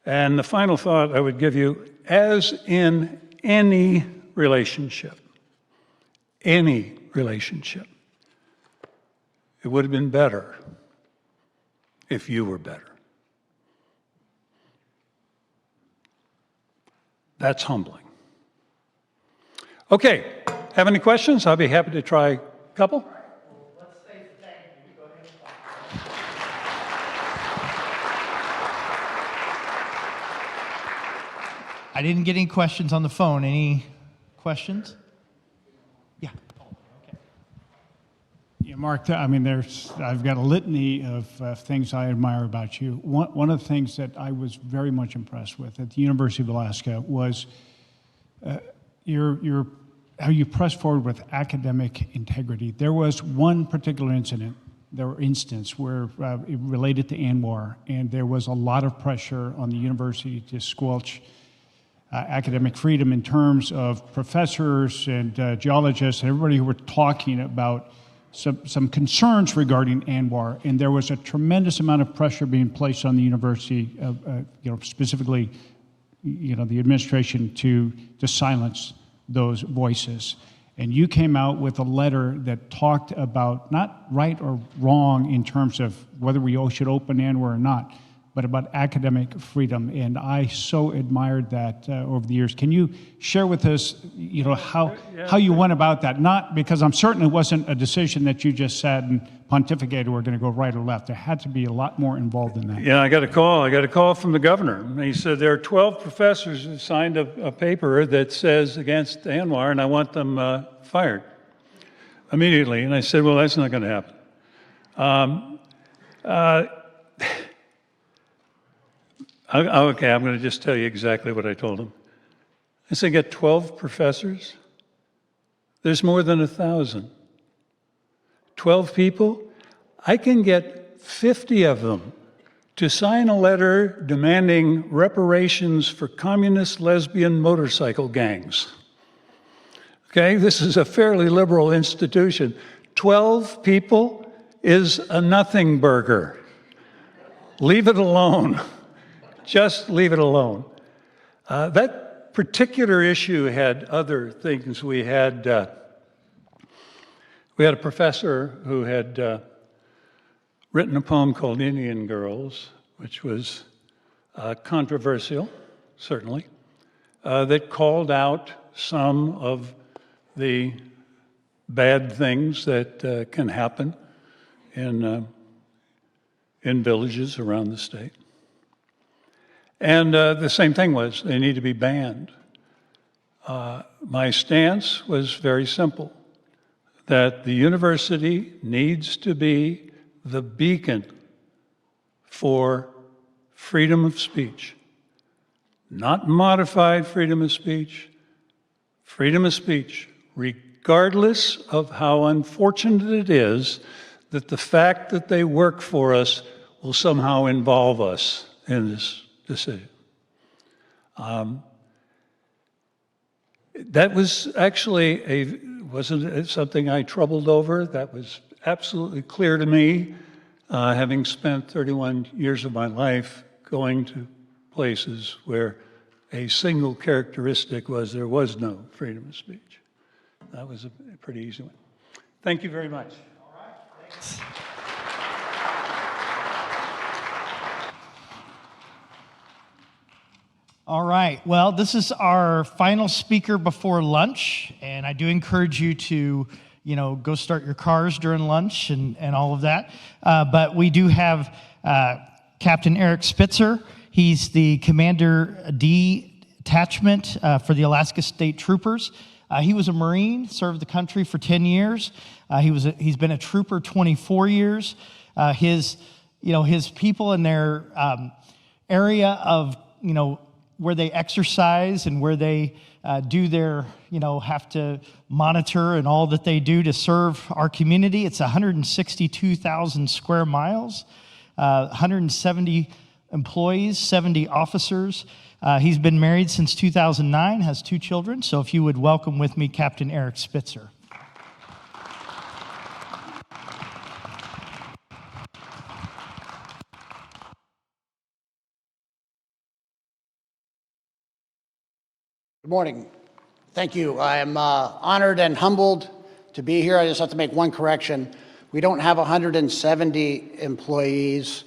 And the final thought I would give you, as in any relationship, it would have been better if you were better. That's humbling. Okay, have any questions? I'll be happy to try a couple. Let's say thank you. Go ahead and I didn't get any questions on the phone. Any questions? Yeah. Yeah, Mark, I've got a litany of things I admire about you. One of the things that I was very much impressed with at the University of Alaska was how you press forward with academic integrity. There was one particular instance where it related to ANWR, and there was a lot of pressure on the university to squelch academic freedom in terms of professors and geologists and everybody who were talking about some concerns regarding ANWR, and there was a tremendous amount of pressure being placed on the university, specifically, the administration to silence those voices. And you came out with a letter that talked about not right or wrong in terms of whether we should open ANWR or not, but about academic freedom. And I so admired that over the years. Can you share with us, how you went about that? Not because I'm certain it wasn't a decision that you just sat and pontificated, we're going to go right or left. There had to be a lot more involved in that. Yeah, I got a call from the governor. And he said, there are 12 professors who signed a paper that says against ANWR, and I want them fired immediately. And I said, well, that's not going to happen. Okay, I'm going to just tell you exactly what I told him. I said, get 12 professors. There's more than 1,000. 12 people. I can get 50 of them to sign a letter demanding reparations for communist lesbian motorcycle gangs. Okay, this is a fairly liberal institution. 12 people is a nothing burger. Leave it alone. Just leave it alone. That particular issue had other things. We had a professor who had written a poem called Indian Girls, which was controversial, certainly, that called out some of the bad things that can happen in villages around the state. And the same thing was, they need to be banned. My stance was very simple, that the university needs to be the beacon for freedom of speech. Not modified freedom of speech, regardless of how unfortunate it is that the fact that they work for us will somehow involve us in this decision. That was actually wasn't something I troubled over. That was absolutely clear to me, having spent 31 years of my life going to places where a single characteristic was there was no freedom of speech. That was a pretty easy one. Thank you very much. All right, thanks. All right, well, this is our final speaker before lunch, and I do encourage you to, go start your cars during lunch and all of that. But we do have Captain Eric Spitzer. He's the Commander D Detachment for the Alaska State Troopers. He was a Marine, served the country for 10 years. He's been a trooper 24 years. His people in their area of, where they exercise and where they do their, have to monitor and all that they do to serve our community. It's 162,000 square miles, 170 employees, 70 officers. He's been married since 2009, has 2 children. So if you would welcome with me Captain Eric Spitzer. Good morning. Thank you. I am honored and humbled to be here. I just have to make one correction. We don't have 170 employees.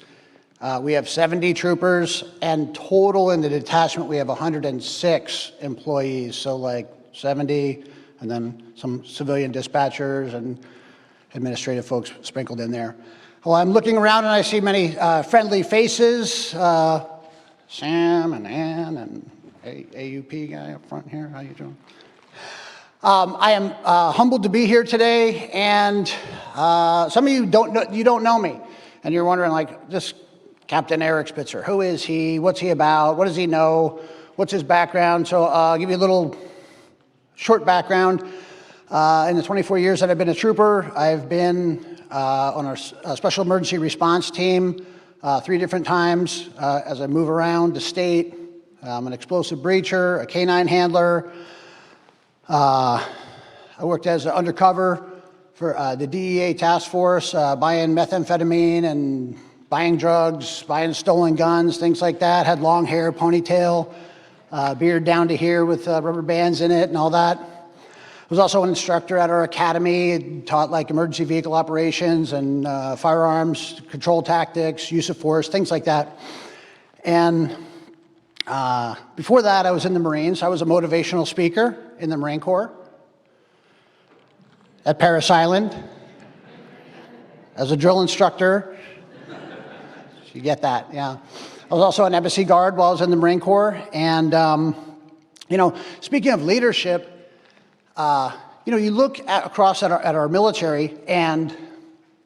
We have 70 troopers, and total in the detachment we have 106 employees. So like 70, and then some civilian dispatchers and administrative folks sprinkled in there. Well, I'm looking around and I see many friendly faces. Sam and Ann and AUP guy up front here. How you doing? I am humbled to be here today, and some of you don't know me, and you're wondering, like, this Captain Eric Spitzer, who is he? What's he about? What does he know? What's his background? So I'll give you a little short background. In the 24 years that I've been a trooper, I've been on our special emergency response team 3 different times as I move around the state. I'm an explosive breacher, a K-9 handler. I worked as an undercover for the DEA task force, buying methamphetamine and buying drugs, buying stolen guns, things like that. Had long hair, ponytail, beard down to here with rubber bands in it and all that. I was also an instructor at our academy, taught like emergency vehicle operations and firearms, control tactics, use of force, things like that. And before that, I was in the Marines. I was a motivational speaker in the Marine Corps at Parris Island as a drill instructor. You get that, yeah. I was also an embassy guard while I was in the Marine Corps. And, speaking of leadership, you look across at our military and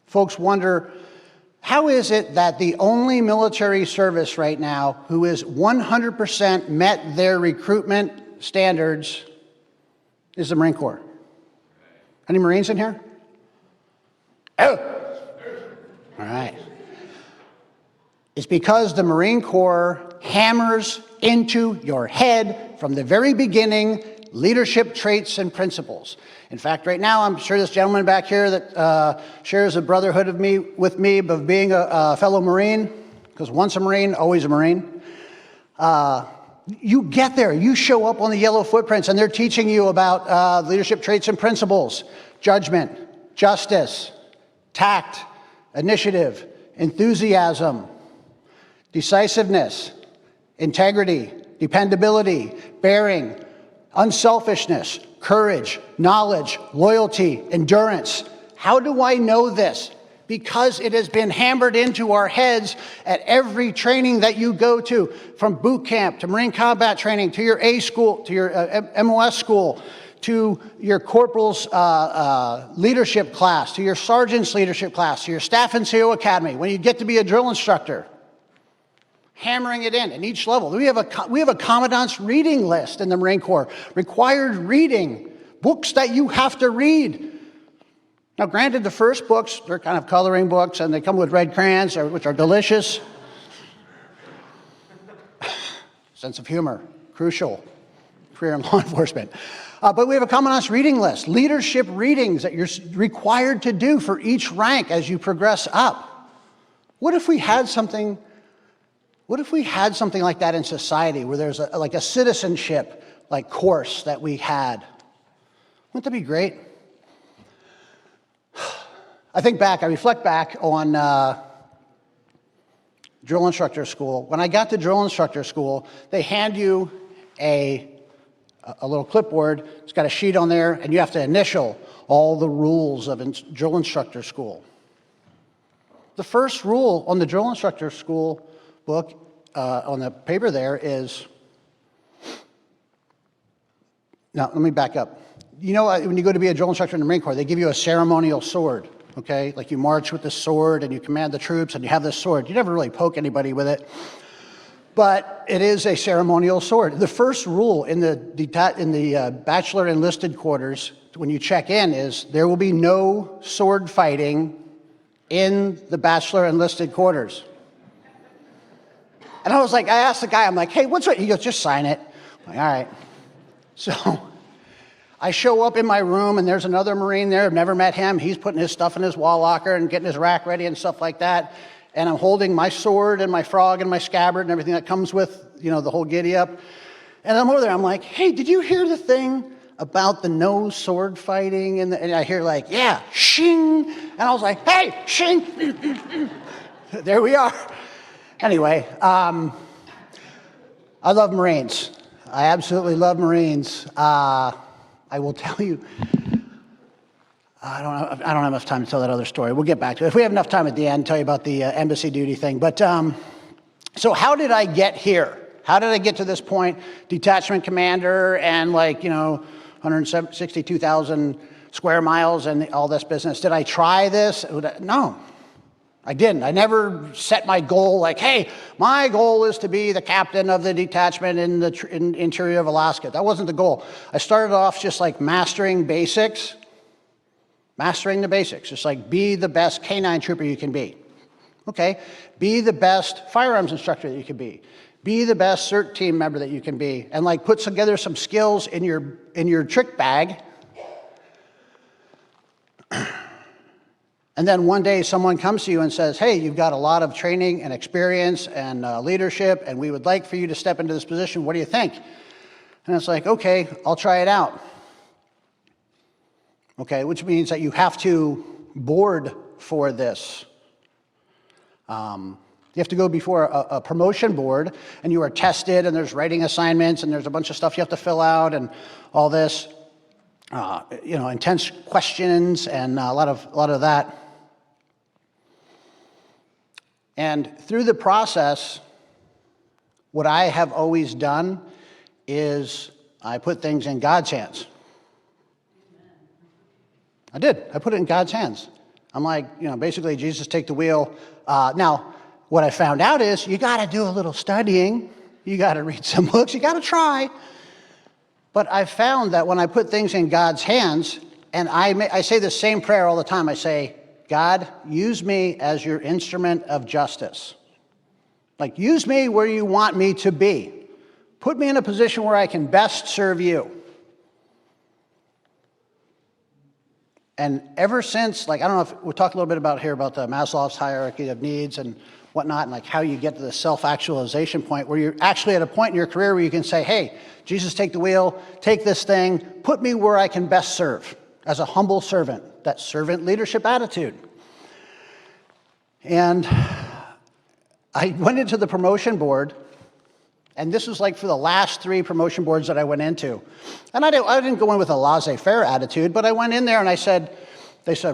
folks wonder, how is it that the only military service right now who is 100% met their recruitment standards is the Marine Corps? Any Marines in here? Oh! All right. It's because the Marine Corps hammers into your head from the very beginning leadership traits and principles. In fact, right now, I'm sure this gentleman back here that shares a brotherhood with me of being a fellow Marine, because once a Marine, always a Marine. You get there, you show up on the yellow footprints, and they're teaching you about leadership traits and principles: judgment, justice, tact, initiative, enthusiasm, decisiveness, integrity, dependability, bearing, unselfishness, courage, knowledge, loyalty, endurance. How do I know this? Because it has been hammered into our heads at every training that you go to, from boot camp to Marine combat training to your A school, to your MOS school, to your corporal's leadership class, to your sergeant's leadership class, to your staff and CO academy, when you get to be a drill instructor. Hammering it in each level. We have a commandant's reading list in the Marine Corps. Required reading, books that you have to read. Now, granted, the first books, they're kind of coloring books, and they come with red crayons, which are delicious. Sense of humor, crucial. Career in law enforcement. But we have a commandant's reading list, leadership readings that you're required to do for each rank as you progress up. What if we had something like that in society, where there's like a citizenship course that we had? Wouldn't that be great? I reflect back on drill instructor school. When I got to drill instructor school, they hand you a little clipboard. It's got a sheet on there, and you have to initial all the rules of drill instructor school. The first rule on the drill instructor school book, on the paper there is, now let me back up. You know, when you go to be a drill instructor in the Marine Corps, they give you a ceremonial sword, okay? Like you march with the sword and you command the troops and you have this sword. You never really poke anybody with it, but it is a ceremonial sword. The first rule in the bachelor enlisted quarters when you check in is there will be no sword fighting in the bachelor enlisted quarters. And I asked the guy, I'm like, hey, what's what? He goes, just sign it. I'm like, all right. So I show up in my room, and there's another Marine there. I've never met him. He's putting his stuff in his wall locker and getting his rack ready and stuff like that. And I'm holding my sword and my frog and my scabbard and everything that comes with, you know, the whole giddy up. And I'm over there. I'm like, hey, did you hear the thing about the no sword fighting? And I hear yeah, shing. And I was like, hey, shing. There we are. Anyway, I love Marines. I absolutely love Marines. I will tell you, I don't have enough time to tell that other story. We'll get back to it. If we have enough time at the end, tell you about the embassy duty thing. But so how did I get here? How did I get to this point? Detachment commander and 162,000 square miles and all this business. Did I try this? No. I didn't. I never set my goal hey, my goal is to be the captain of the detachment in the interior of Alaska. That wasn't the goal. I started off just mastering basics, mastering the basics. Just be the best K-9 trooper you can be. Okay, be the best firearms instructor that you can be. Be the best CERT team member that you can be. And put together some skills in your trick bag. And then one day someone comes to you and says, hey, you've got a lot of training and experience and leadership, and we would like for you to step into this position. What do you think? And it's okay, I'll try it out. Okay, which means that you have to board for this. You have to go before a promotion board, and you are tested, and there's writing assignments, and there's a bunch of stuff you have to fill out, and all this. Intense questions and a lot of that. And through the process, what I have always done is I put things in God's hands. I did. I put it in God's hands. I'm basically, Jesus, take the wheel. Now, what I found out is you got to do a little studying. You got to read some books. You got to try. But I found that when I put things in God's hands, and I say the same prayer all the time. I say, God, use me as your instrument of justice. Use me where you want me to be. Put me in a position where I can best serve you. And ever since, I don't know if we'll talk a little bit about the Maslow's hierarchy of needs and whatnot, and how you get to the self-actualization point where you're actually at a point in your career where you can say, hey, Jesus, take the wheel, take this thing, put me where I can best serve as a humble servant, that servant leadership attitude. And I went into the promotion board, and this was for the last 3 promotion boards that I went into. And I didn't go in with a laissez-faire attitude, but I went in there and they said,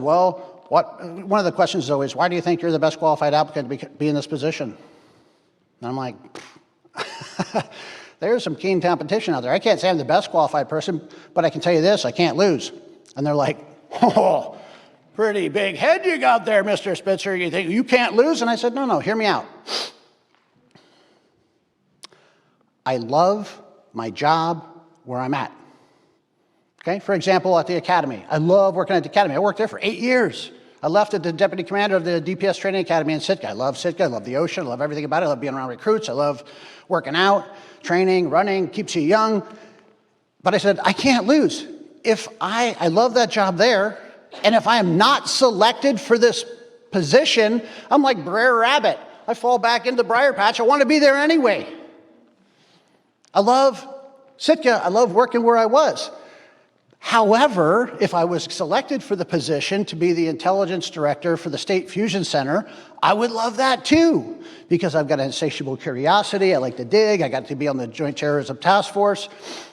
well, one of the questions is always, why do you think you're the best qualified applicant to be in this position? And I'm like, there's some keen competition out there. I can't say I'm the best qualified person, but I can tell you this, I can't lose. And they're like, oh, pretty big head you got there, Mr. Spitzer. You think you can't lose? And I said, no, hear me out. I love my job where I'm at. Okay, for example, at the academy. I love working at the academy. I worked there for 8 years. I left as the deputy commander of the DPS training academy in Sitka. I love Sitka. I love the ocean. I love everything about it. I love being around recruits. I love working out, training, running, keeps you young. But I said, I can't lose. If I love that job there, and if I am not selected for this position, I'm like Brer Rabbit. I fall back into the briar patch. I want to be there anyway. I love Sitka. I love working where I was. However, if I was selected for the position to be the intelligence director for the State Fusion Center, I would love that too, because I've got an insatiable curiosity. I like to dig. I got to be on the Joint Terrorism Task Force,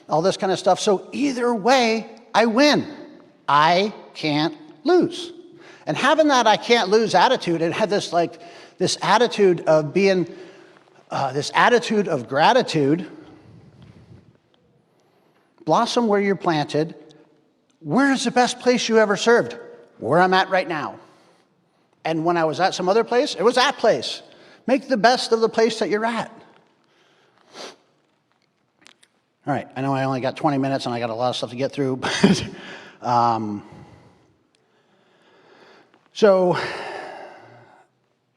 all this kind of stuff. So either way, I win. I can't lose. And having that I can't lose attitude, and had this attitude of being, this attitude of gratitude, blossom where you're planted. Where is the best place you ever served? Where I'm at right now. And when I was at some other place, it was that place. Make the best of the place that you're at. All right, I know I only got 20 minutes and I got a lot of stuff to get through, but so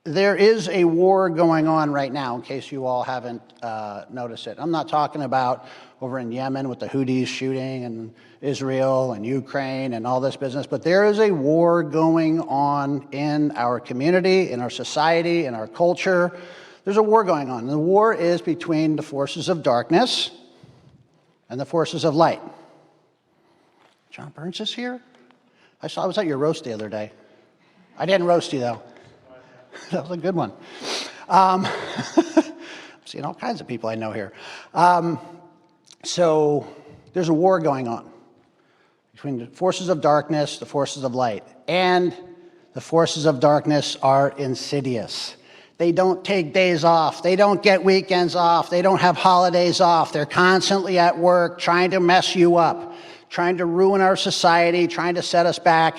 there is a war going on right now, in case you all haven't noticed it. I'm not talking about over in Yemen with the Houthis shooting, and Israel and Ukraine and all this business, but there is a war going on in our community, in our society, in our culture. There's a war going on. And the war is between the forces of darkness and the forces of light. John Burns is here? I was at your roast the other day. I didn't roast you, though. That was a good one. I'm seeing all kinds of people I know here. So there's a war going on between the forces of darkness, the forces of light. And the forces of darkness are insidious. They don't take days off. They don't get weekends off. They don't have holidays off. They're constantly at work trying to mess you up, trying to ruin our society, trying to set us back.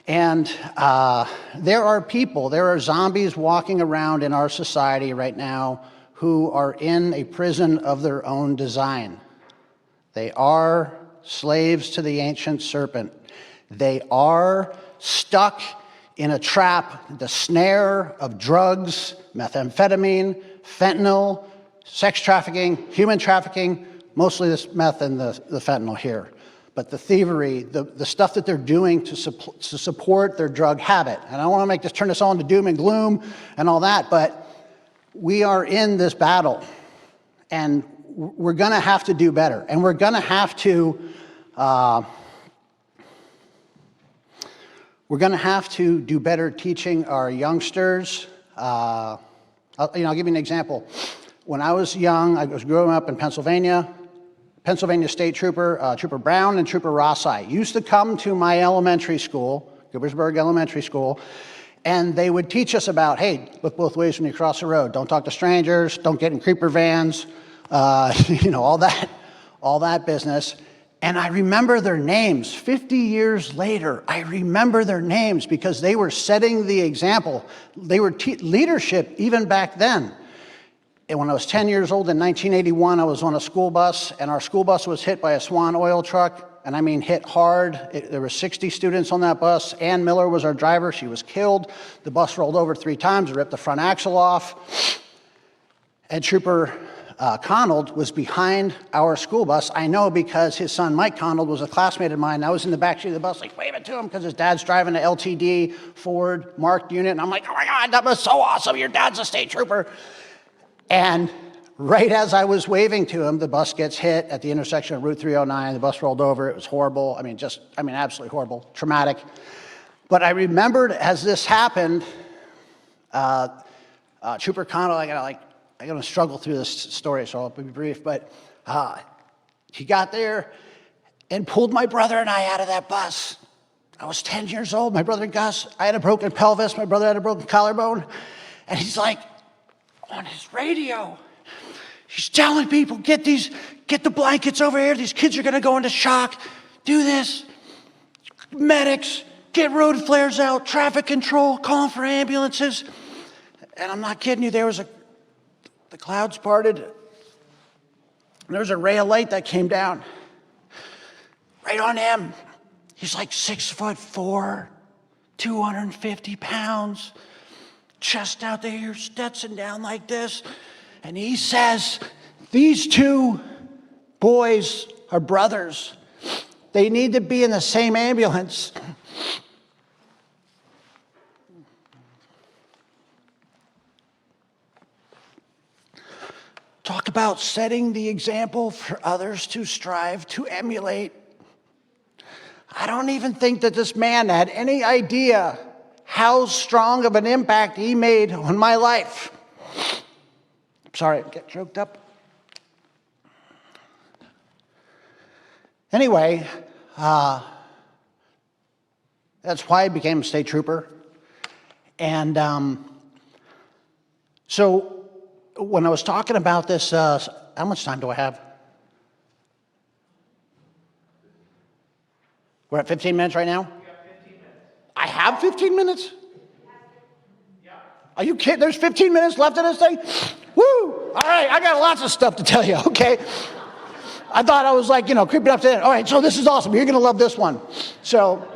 And there are zombies walking around in our society right now who are in a prison of their own design. They are slaves to the ancient serpent. They are stuck in a trap, the snare of drugs, methamphetamine, fentanyl, sex trafficking, human trafficking, mostly this meth and the fentanyl here. But the thievery, the stuff that they're doing to support their drug habit. And I don't want to turn this all into doom and gloom and all that, but we are in this battle, and we're going to have to do better. And we're going to have to do better teaching our youngsters. I'll give you an example. When I was young, I was growing up in Pennsylvania State Trooper, Trooper Brown and Trooper Rossai used to come to my elementary school, Gibbersburg Elementary School, and they would teach us about, hey, look both ways when you cross the road. Don't talk to strangers. Don't get in creeper vans. All that business. And I remember their names. 50 years later, I remember their names because they were setting the example. They were leadership even back then. And when I was 10 years old in 1981, I was on a school bus, and our school bus was hit by a Swan oil truck. And I mean hit hard. There were 60 students on that bus. Ann Miller was our driver. She was killed. The bus rolled over 3 times, ripped the front axle off. And Trooper Connold was behind our school bus. I know because his son, Mike Connold, was a classmate of mine. I was in the backseat of the bus, like, waving to him because his dad's driving an LTD Ford marked unit. And I'm like, oh my God, that was so awesome. Your dad's a state trooper. And right as I was waving to him, the bus gets hit at the intersection of Route 309. The bus rolled over. It was horrible. Absolutely horrible, traumatic. But I remembered as this happened, Trooper Connold, I'm going to struggle through this story, so I'll be brief, but he got there and pulled my brother and I out of that bus. I was 10 years old, my brother Gus. I had a broken pelvis, my brother had a broken collarbone, and he's like, on his radio, he's telling people, get the blankets over here, these kids are going to go into shock, do this, medics, get road flares out, traffic control, calling for ambulances. And I'm not kidding you, the clouds parted, and there was a ray of light that came down right on him. He's like 6'4", 250 pounds, chest out there, Stetson down like this. And he says, these 2 boys are brothers. They need to be in the same ambulance. Talk about setting the example for others to strive to emulate. I don't even think that this man had any idea how strong of an impact he made on my life. Sorry, I get choked up. Anyway, that's why I became a state trooper. And so when I was talking about this, how much time do I have? We're at 15 minutes right now? You got 15 minutes. I have 15 minutes? Yeah. Are you kidding? There's 15 minutes left in this thing? Woo! All right, I got lots of stuff to tell you, okay? I thought I was like, creeping up to it. All right, so this is awesome. You're going to love this one. So,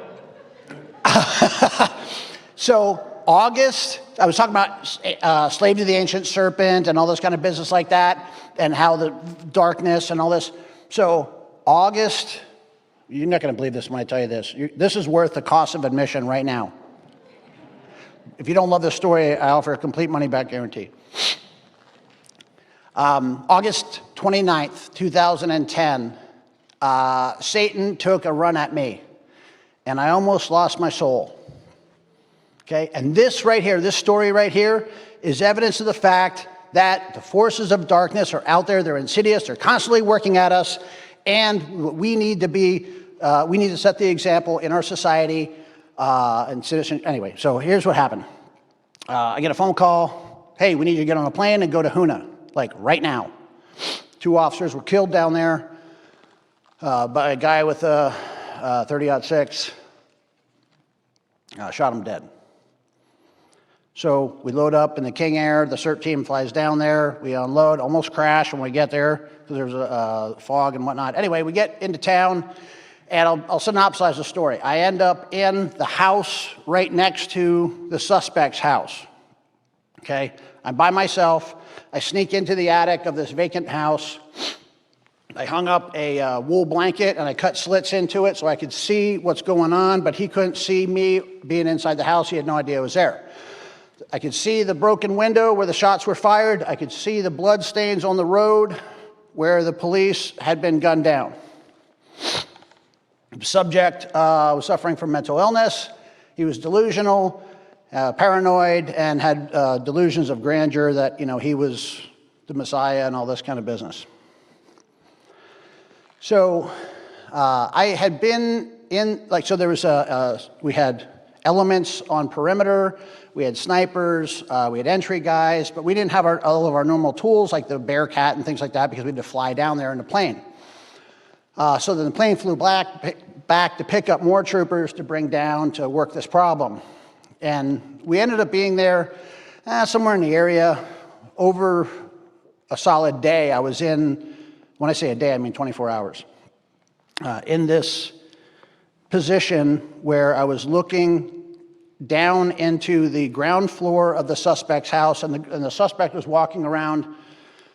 August, I was talking about slave to the ancient serpent and all this kind of business like that, and how the darkness and all this. So, August, you're not going to believe this when I tell you this. This is worth the cost of admission right now. If you don't love this story, I offer a complete money-back guarantee. August 29th, 2010, Satan took a run at me, and I almost lost my soul. Okay, and this right here, this story right here, is evidence of the fact that the forces of darkness are out there, they're insidious, they're constantly working at us, and we need to set the example in our society, and citizen. Anyway, so here's what happened. I get a phone call, hey, we need you to get on a plane and go to Hoona. Like right now. 2 officers were killed down there by a guy with a 30-06. Shot him dead. So we load up in the King Air. The CERT team flies down there. We unload, almost crash when we get there because there's a fog and whatnot. Anyway, we get into town, and I'll synopsize the story. I end up in the house right next to the suspect's house. Okay? I'm by myself. I sneak into the attic of this vacant house. I hung up a wool blanket and I cut slits into it so I could see what's going on, but he couldn't see me being inside the house. He had no idea I was there. I could see the broken window where the shots were fired. I could see the blood stains on the road where the police had been gunned down. The subject was suffering from mental illness. He was delusional. Paranoid, and had delusions of grandeur that, he was the Messiah and all this kind of business. So I had been in, so there was we had elements on perimeter, we had snipers, we had entry guys, but we didn't have all of our normal tools like the Bearcat and things like that because we had to fly down there in the plane. So then the plane flew back to pick up more troopers to bring down to work this problem. And we ended up being there somewhere in the area over a solid day. I was in, when I say a day, I mean 24 hours, in this position where I was looking down into the ground floor of the suspect's house, and the suspect was walking around.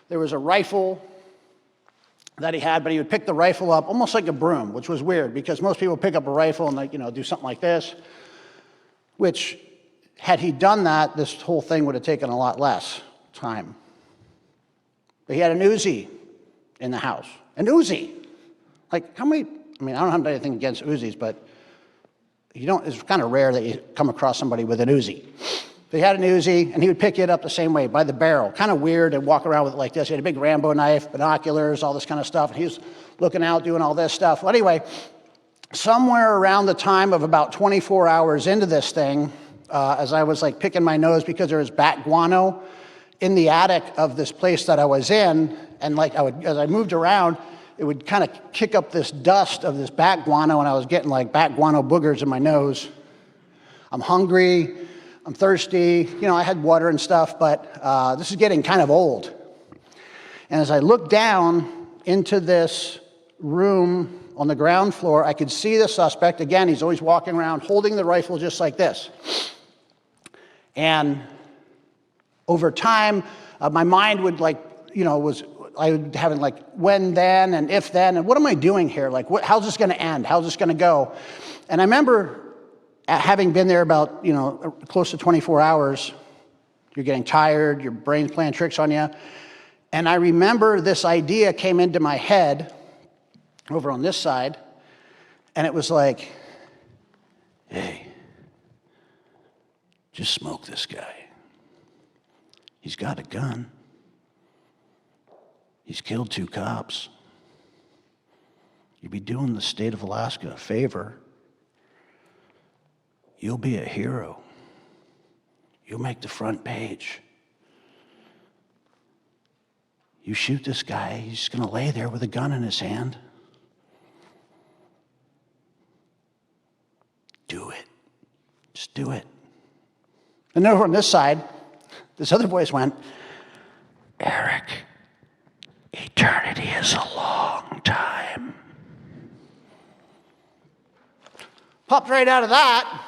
There was a rifle that he had, but he would pick the rifle up almost like a broom, which was weird because most people pick up a rifle and do something like this. Which, had he done that, this whole thing would have taken a lot less time. But he had an Uzi in the house. An Uzi! Like, how many, I don't have anything against Uzis, but it's kind of rare that you come across somebody with an Uzi. But he had an Uzi, and he would pick it up the same way, by the barrel. Kind of weird, and walk around with it like this. He had a big Rambo knife, binoculars, all this kind of stuff, and he was looking out, doing all this stuff. Well, anyway, somewhere around the time of about 24 hours into this thing, as I was picking my nose because there was bat guano in the attic of this place that I was in, and as I moved around, it would kind of kick up this dust of this bat guano, and I was getting bat guano boogers in my nose. I'm hungry, I'm thirsty, I had water and stuff, but this is getting kind of old. And as I looked down into this room on the ground floor, I could see the suspect. Again, he's always walking around holding the rifle just like this. And over time, my mind would I would have like when then and if then, and what am I doing here? Like, how's this going to end? How's this going to go? And I remember having been there about, close to 24 hours, you're getting tired, your brain's playing tricks on you. And I remember this idea came into my head over on this side, and it was like, hey, just smoke this guy. He's got a gun. He's killed 2 cops. You'd be doing the state of Alaska a favor. You'll be a hero. You'll make the front page. You shoot this guy, he's going to lay there with a gun in his hand. Do it. Just do it. And over on this side, this other voice went, Eric, eternity is a long time. Popped right out of that.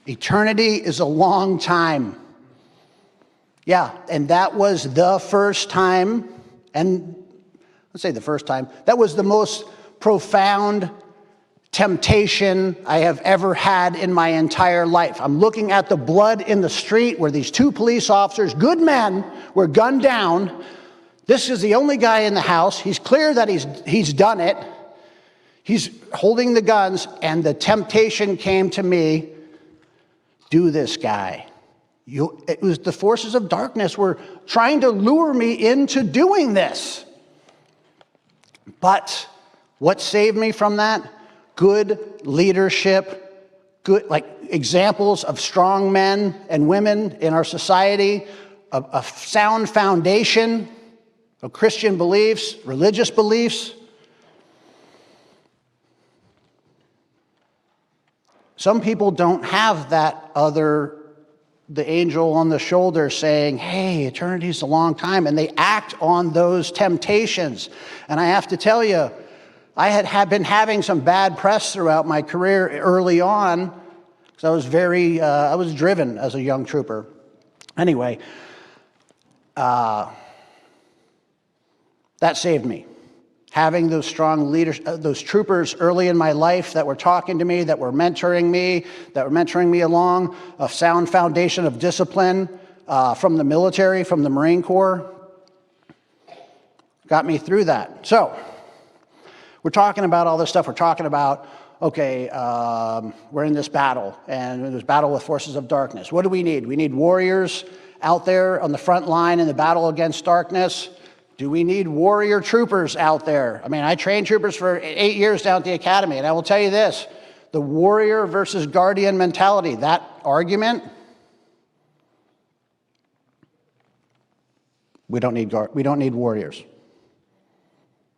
Eternity is a long time. Yeah, and that was the first time, and let's say the first time, that was the most profound temptation I have ever had in my entire life. I'm looking at the blood in the street where these 2 police officers, good men, were gunned down. This is the only guy in the house. He's clear that he's done it. He's holding the guns, and the temptation came to me, do this guy. It was the forces of darkness were trying to lure me into doing this. But what saved me from that? Good leadership, good examples of strong men and women in our society, a sound foundation of Christian beliefs, religious beliefs. Some people don't have that the angel on the shoulder saying, hey, eternity's a long time, and they act on those temptations. And I have to tell you, I had been having some bad press throughout my career early on, because I was driven as a young trooper. Anyway, that saved me. Having those strong leaders, those troopers early in my life that were talking to me, that were mentoring me along, a sound foundation of discipline from the military, from the Marine Corps, got me through that. So, we're talking about all this stuff. We're talking about, okay, we're in this battle, and in this battle with forces of darkness. What do we need? We need warriors out there on the front line in the battle against darkness. Do we need warrior troopers out there? I mean, I trained troopers for 8 years down at the academy, and I will tell you this, the warrior versus guardian mentality, that argument, we don't need warriors.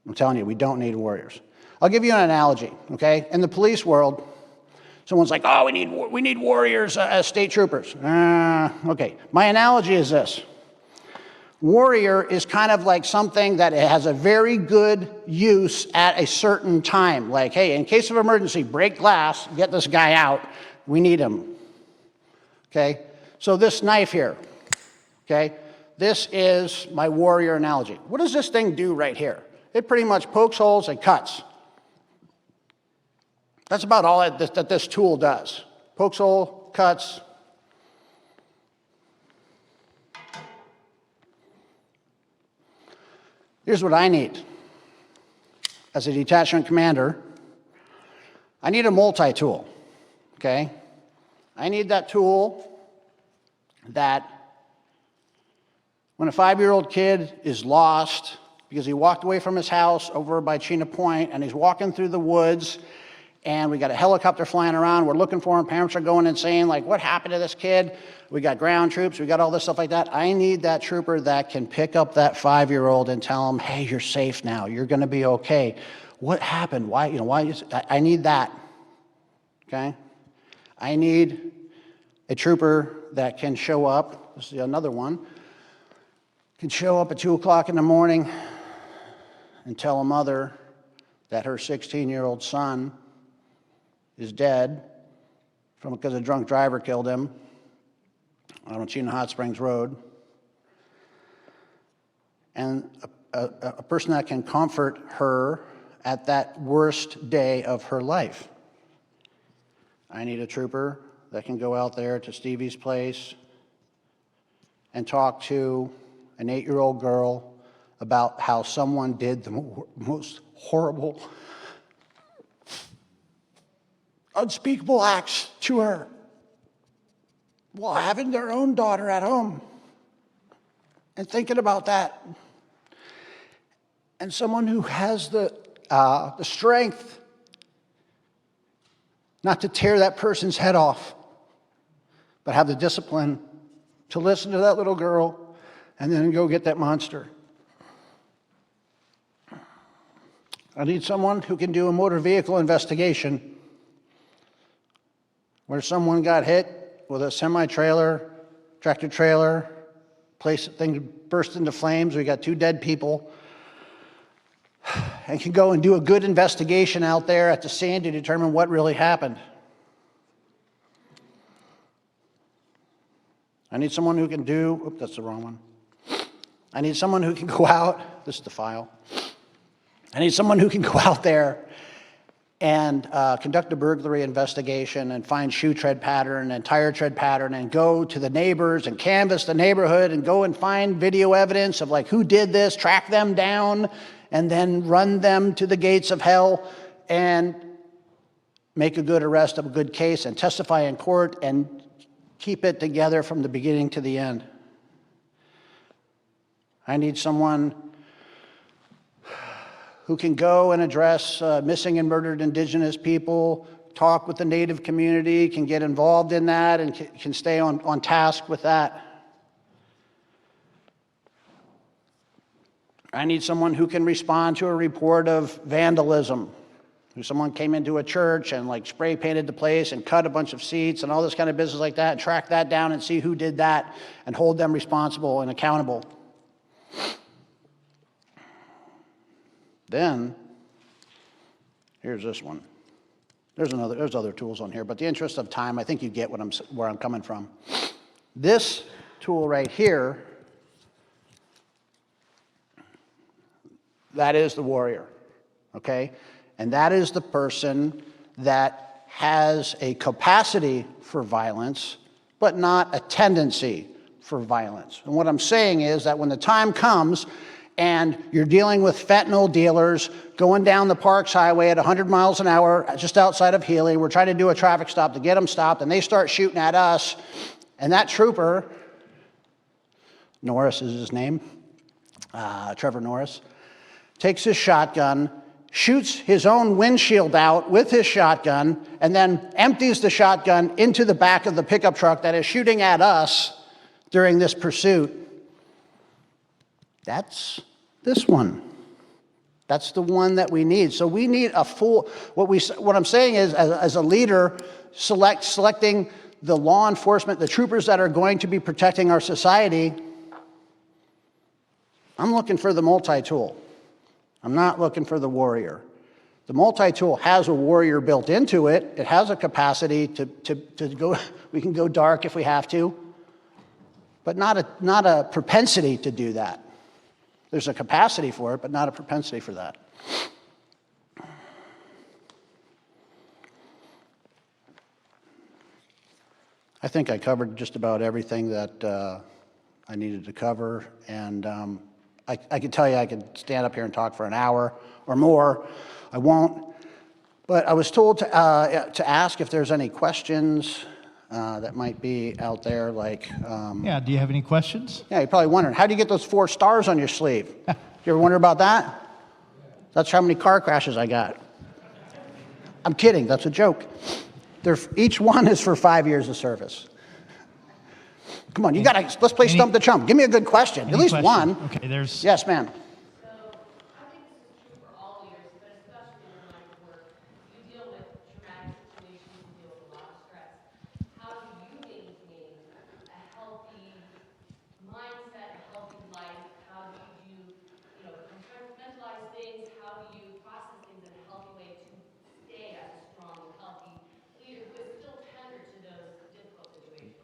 I'm telling you, we don't need warriors. I'll give you an analogy, okay? In the police world, someone's like, oh, we need warriors as state troopers. Okay, my analogy is this. Warrior is kind of like something that has a very good use at a certain time. Like, hey, in case of emergency, break glass, get this guy out. We need him. Okay? So this knife here, okay? This is my warrior analogy. What does this thing do right here? It pretty much pokes holes and cuts. That's about all that this tool does. Pokes hole, cuts. Here's what I need. As a detachment commander, I need a multi-tool, okay? I need that tool that when a 5-year-old kid is lost because he walked away from his house over by Chena Point and he's walking through the woods and we got a helicopter flying around, we're looking for him, parents are going insane, like, what happened to this kid? We got ground troops, we got all this stuff like that. I need that trooper that can pick up that 5-year-old and tell him, hey, you're safe now, you're gonna be okay. What happened? Why, I need that, okay? I need a trooper that can show up, this is another one, can show up at 2 o'clock in the morning and tell a mother that her 16-year-old son is dead because a drunk driver killed him on Chena Hot Springs Road. and a person that can comfort her at that worst day of her life. I need a trooper that can go out there to Stevie's place and talk to an 8-year-old girl about how someone did the most horrible, unspeakable acts to her while having their own daughter at home and thinking about that. And someone who has the strength not to tear that person's head off, but have the discipline to listen to that little girl and then go get that monster. I need someone who can do a motor vehicle investigation where someone got hit with a semi-trailer, tractor trailer, thing burst into flames, we got 2 dead people, and can go and do a good investigation out there at the scene to determine what really happened. I need someone who can do, oops, that's the wrong one. I need someone who can go out, this is the file. I need someone who can go out there and conduct a burglary investigation and find shoe tread pattern and tire tread pattern and go to the neighbors and canvass the neighborhood and go and find video evidence of like who did this, track them down, and then run them to the gates of hell and make a good arrest of a good case and testify in court and keep it together from the beginning to the end. I need someone who can go and address missing and murdered Indigenous people, talk with the Native community, can get involved in that and can stay on task with that. I need someone who can respond to a report of vandalism. If someone came into a church and like spray painted the place and cut a bunch of seats and all this kind of business like that, and track that down and see who did that and hold them responsible and accountable. Then, here's this one. There's other tools on here, but the interest of time, I think you get where I'm coming from. This tool right here, that is the warrior, okay? And that is the person that has a capacity for violence, but not a tendency for violence. And what I'm saying is that when the time comes and you're dealing with fentanyl dealers going down the Parks Highway at 100 miles an hour just outside of Healy, we're trying to do a traffic stop to get them stopped, and they start shooting at us, and that trooper, Norris is his name, Trevor Norris, takes his shotgun, shoots his own windshield out with his shotgun, and then empties the shotgun into the back of the pickup truck that is shooting at us during this pursuit. That's this one. That's the one that we need. So we need a full, what I'm saying is, as a leader, selecting the law enforcement, the troopers that are going to be protecting our society, I'm looking for the multi-tool. I'm not looking for the warrior. The multi-tool has a warrior built into it. It has a capacity to go, we can go dark if we have to, but not a propensity to do that. There's a capacity for it, but not a propensity for that. I think I covered just about everything that I needed to cover, and I can tell you I could stand up here and talk for an hour or more. I won't. But I was told to ask if there's any questions that might be out there, like... Yeah, do you have any questions? Yeah, you're probably wondering, how do you get those 4 stars on your sleeve? You ever wonder about that? That's how many car crashes I got. I'm kidding, that's a joke. Each one is for 5 years of service. Come on, let's play Stump the Chump. Give me a good question, at least one. Okay, there's... Yes, ma'am.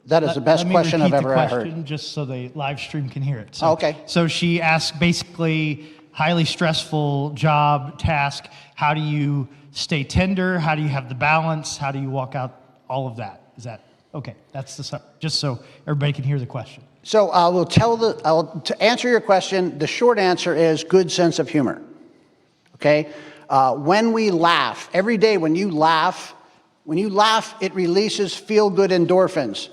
That is the best question I've ever Let me repeat heard. the question just so the live stream can hear it. So, Okay. So she asked basically highly stressful job, task. How do you stay tender? How do you have the balance? How do you walk out all of that? Is that okay? That's just so everybody can hear the question. So to answer your question, the short answer is good sense of humor. Okay? When we laugh, every day when you laugh, it releases feel-good endorphins.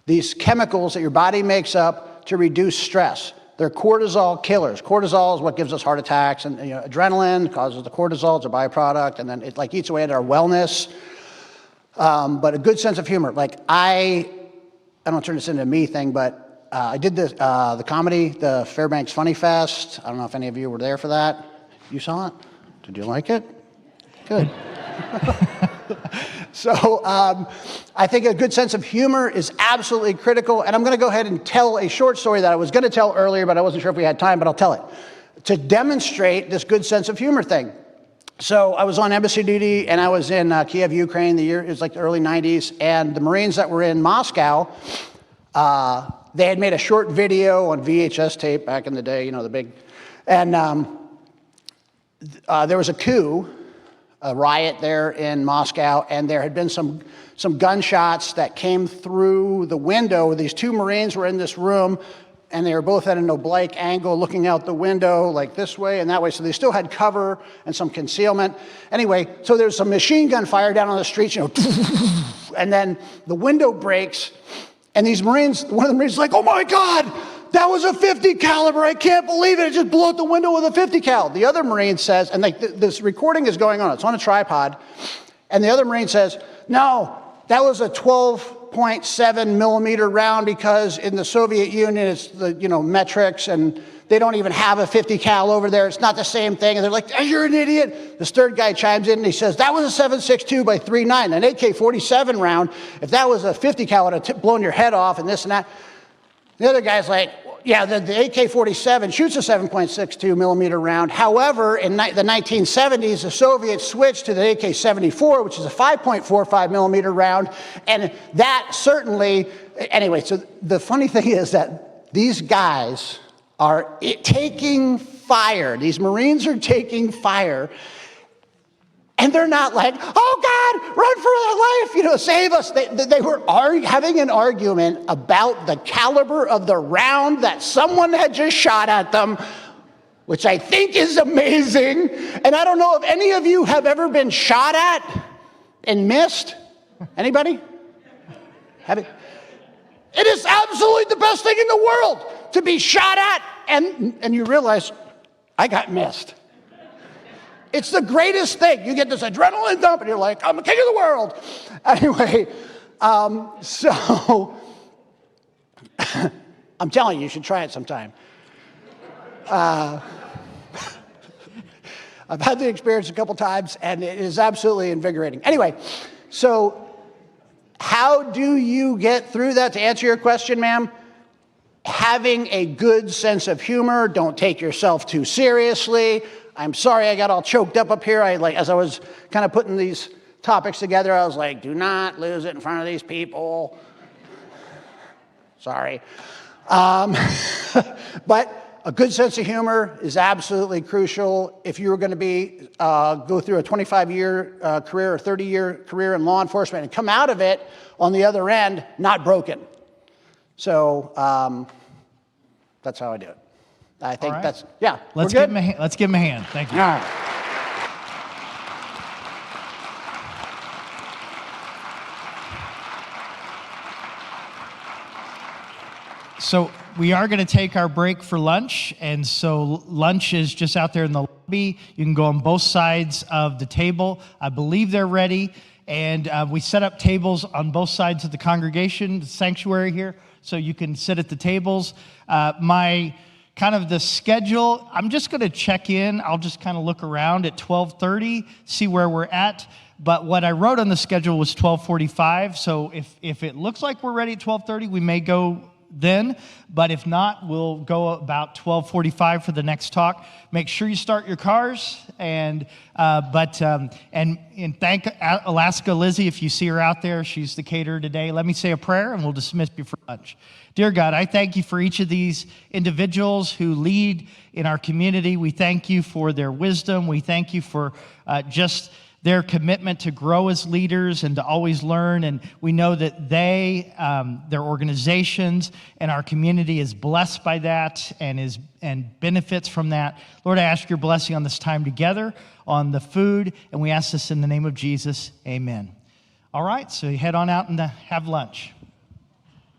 These chemicals that your body makes up to reduce stress. They're cortisol killers. Cortisol is what gives us heart attacks, and adrenaline causes the cortisol. It's a byproduct, and then it like eats away at our wellness. But a good sense of humor. Like I don't turn this into a me thing, but I did the comedy, the Fairbanks Funny Fest. I don't know if any of you were there for that. You saw it? Did you like it? Good. So I think a good sense of humor is absolutely critical. And I'm going to go ahead and tell a short story that I was going to tell earlier, but I wasn't sure if we had time, but I'll tell it, to demonstrate this good sense of humor thing. So I was on embassy duty, and I was in Kiev, Ukraine. It was like the early 90s. And the Marines that were in Moscow, they had made a short video on VHS tape back in the day, the big. And there was a coup, a riot there in Moscow, and there had been some gunshots that came through the window. These two Marines were in this room, and they were both at an oblique angle looking out the window like this way and that way. So they still had cover and some concealment. Anyway, so there's some machine gun fire down on the streets, and then the window breaks, and these Marines, one of the Marines is like, oh my God, that was a 50 caliber. I can't believe it. It just blew out the window with a 50 cal. The other Marine says, and this recording is going on. It's on a tripod. And the other Marine says, no, that was a 12.7 millimeter round because in the Soviet Union, it's the, metrics, and they don't even have a 50 cal over there. It's not the same thing. And they're like, oh, you're an idiot. This third guy chimes in and he says, that was a 7.62 by 3.9, an AK-47 round. If that was a 50 cal, it would have blown your head off and this and that. The other guy's like, yeah, the AK-47 shoots a 7.62 millimeter round. However, in the 1970s, the Soviets switched to the AK-74, which is a 5.45 millimeter round. And that certainly, anyway, so the funny thing is that these guys are taking fire. These Marines are taking fire. And they're not like, oh God, run for their life, save us. They were having an argument about the caliber of the round that someone had just shot at them, which I think is amazing. And I don't know if any of you have ever been shot at and missed. Anybody? Have it? It is absolutely the best thing in the world to be shot at and you realize, I got missed. It's the greatest thing. You get this adrenaline dump, and you're like, I'm the king of the world. Anyway, so I'm telling you, you should try it sometime. I've had the experience a couple times, and it is absolutely invigorating. Anyway, so how do you get through that? To answer your question, ma'am, having a good sense of humor. Don't take yourself too seriously. I'm sorry I got all choked up here. As I was kind of putting these topics together, I was like, do not lose it in front of these people. Sorry. But a good sense of humor is absolutely crucial if you were going to go through a 25-year career or 30-year career in law enforcement and come out of it on the other end not broken. So that's how I do it. I think that's, yeah. Let's give him a hand. Let's give him a hand. Thank you. All right. So we are going to take our break for lunch, and so lunch is just out there in the lobby. You can go on both sides of the table. I believe they're ready, and we set up tables on both sides of the congregation, the sanctuary here, so you can sit at the tables. The schedule, I'm just going to check in. I'll just kind of look around at 12:30, see where we're at. But what I wrote on the schedule was 12:45. So if it looks like we're ready at 12:30, we may go then, but if not, we'll go about 12:45 for the next talk. Make sure you start your cars, and thank Alaska Lizzie if you see her out there. She's the caterer today. Let me say a prayer, and we'll dismiss you for lunch. Dear God, I thank you for each of these individuals who lead in our community. We thank you for their wisdom. We thank you for just their commitment to grow as leaders and to always learn. And we know that their organizations and our community is blessed by that and benefits from that. Lord, I ask your blessing on this time together, on the food, and we ask this in the name of Jesus. Amen. All right, so you head on out and have lunch.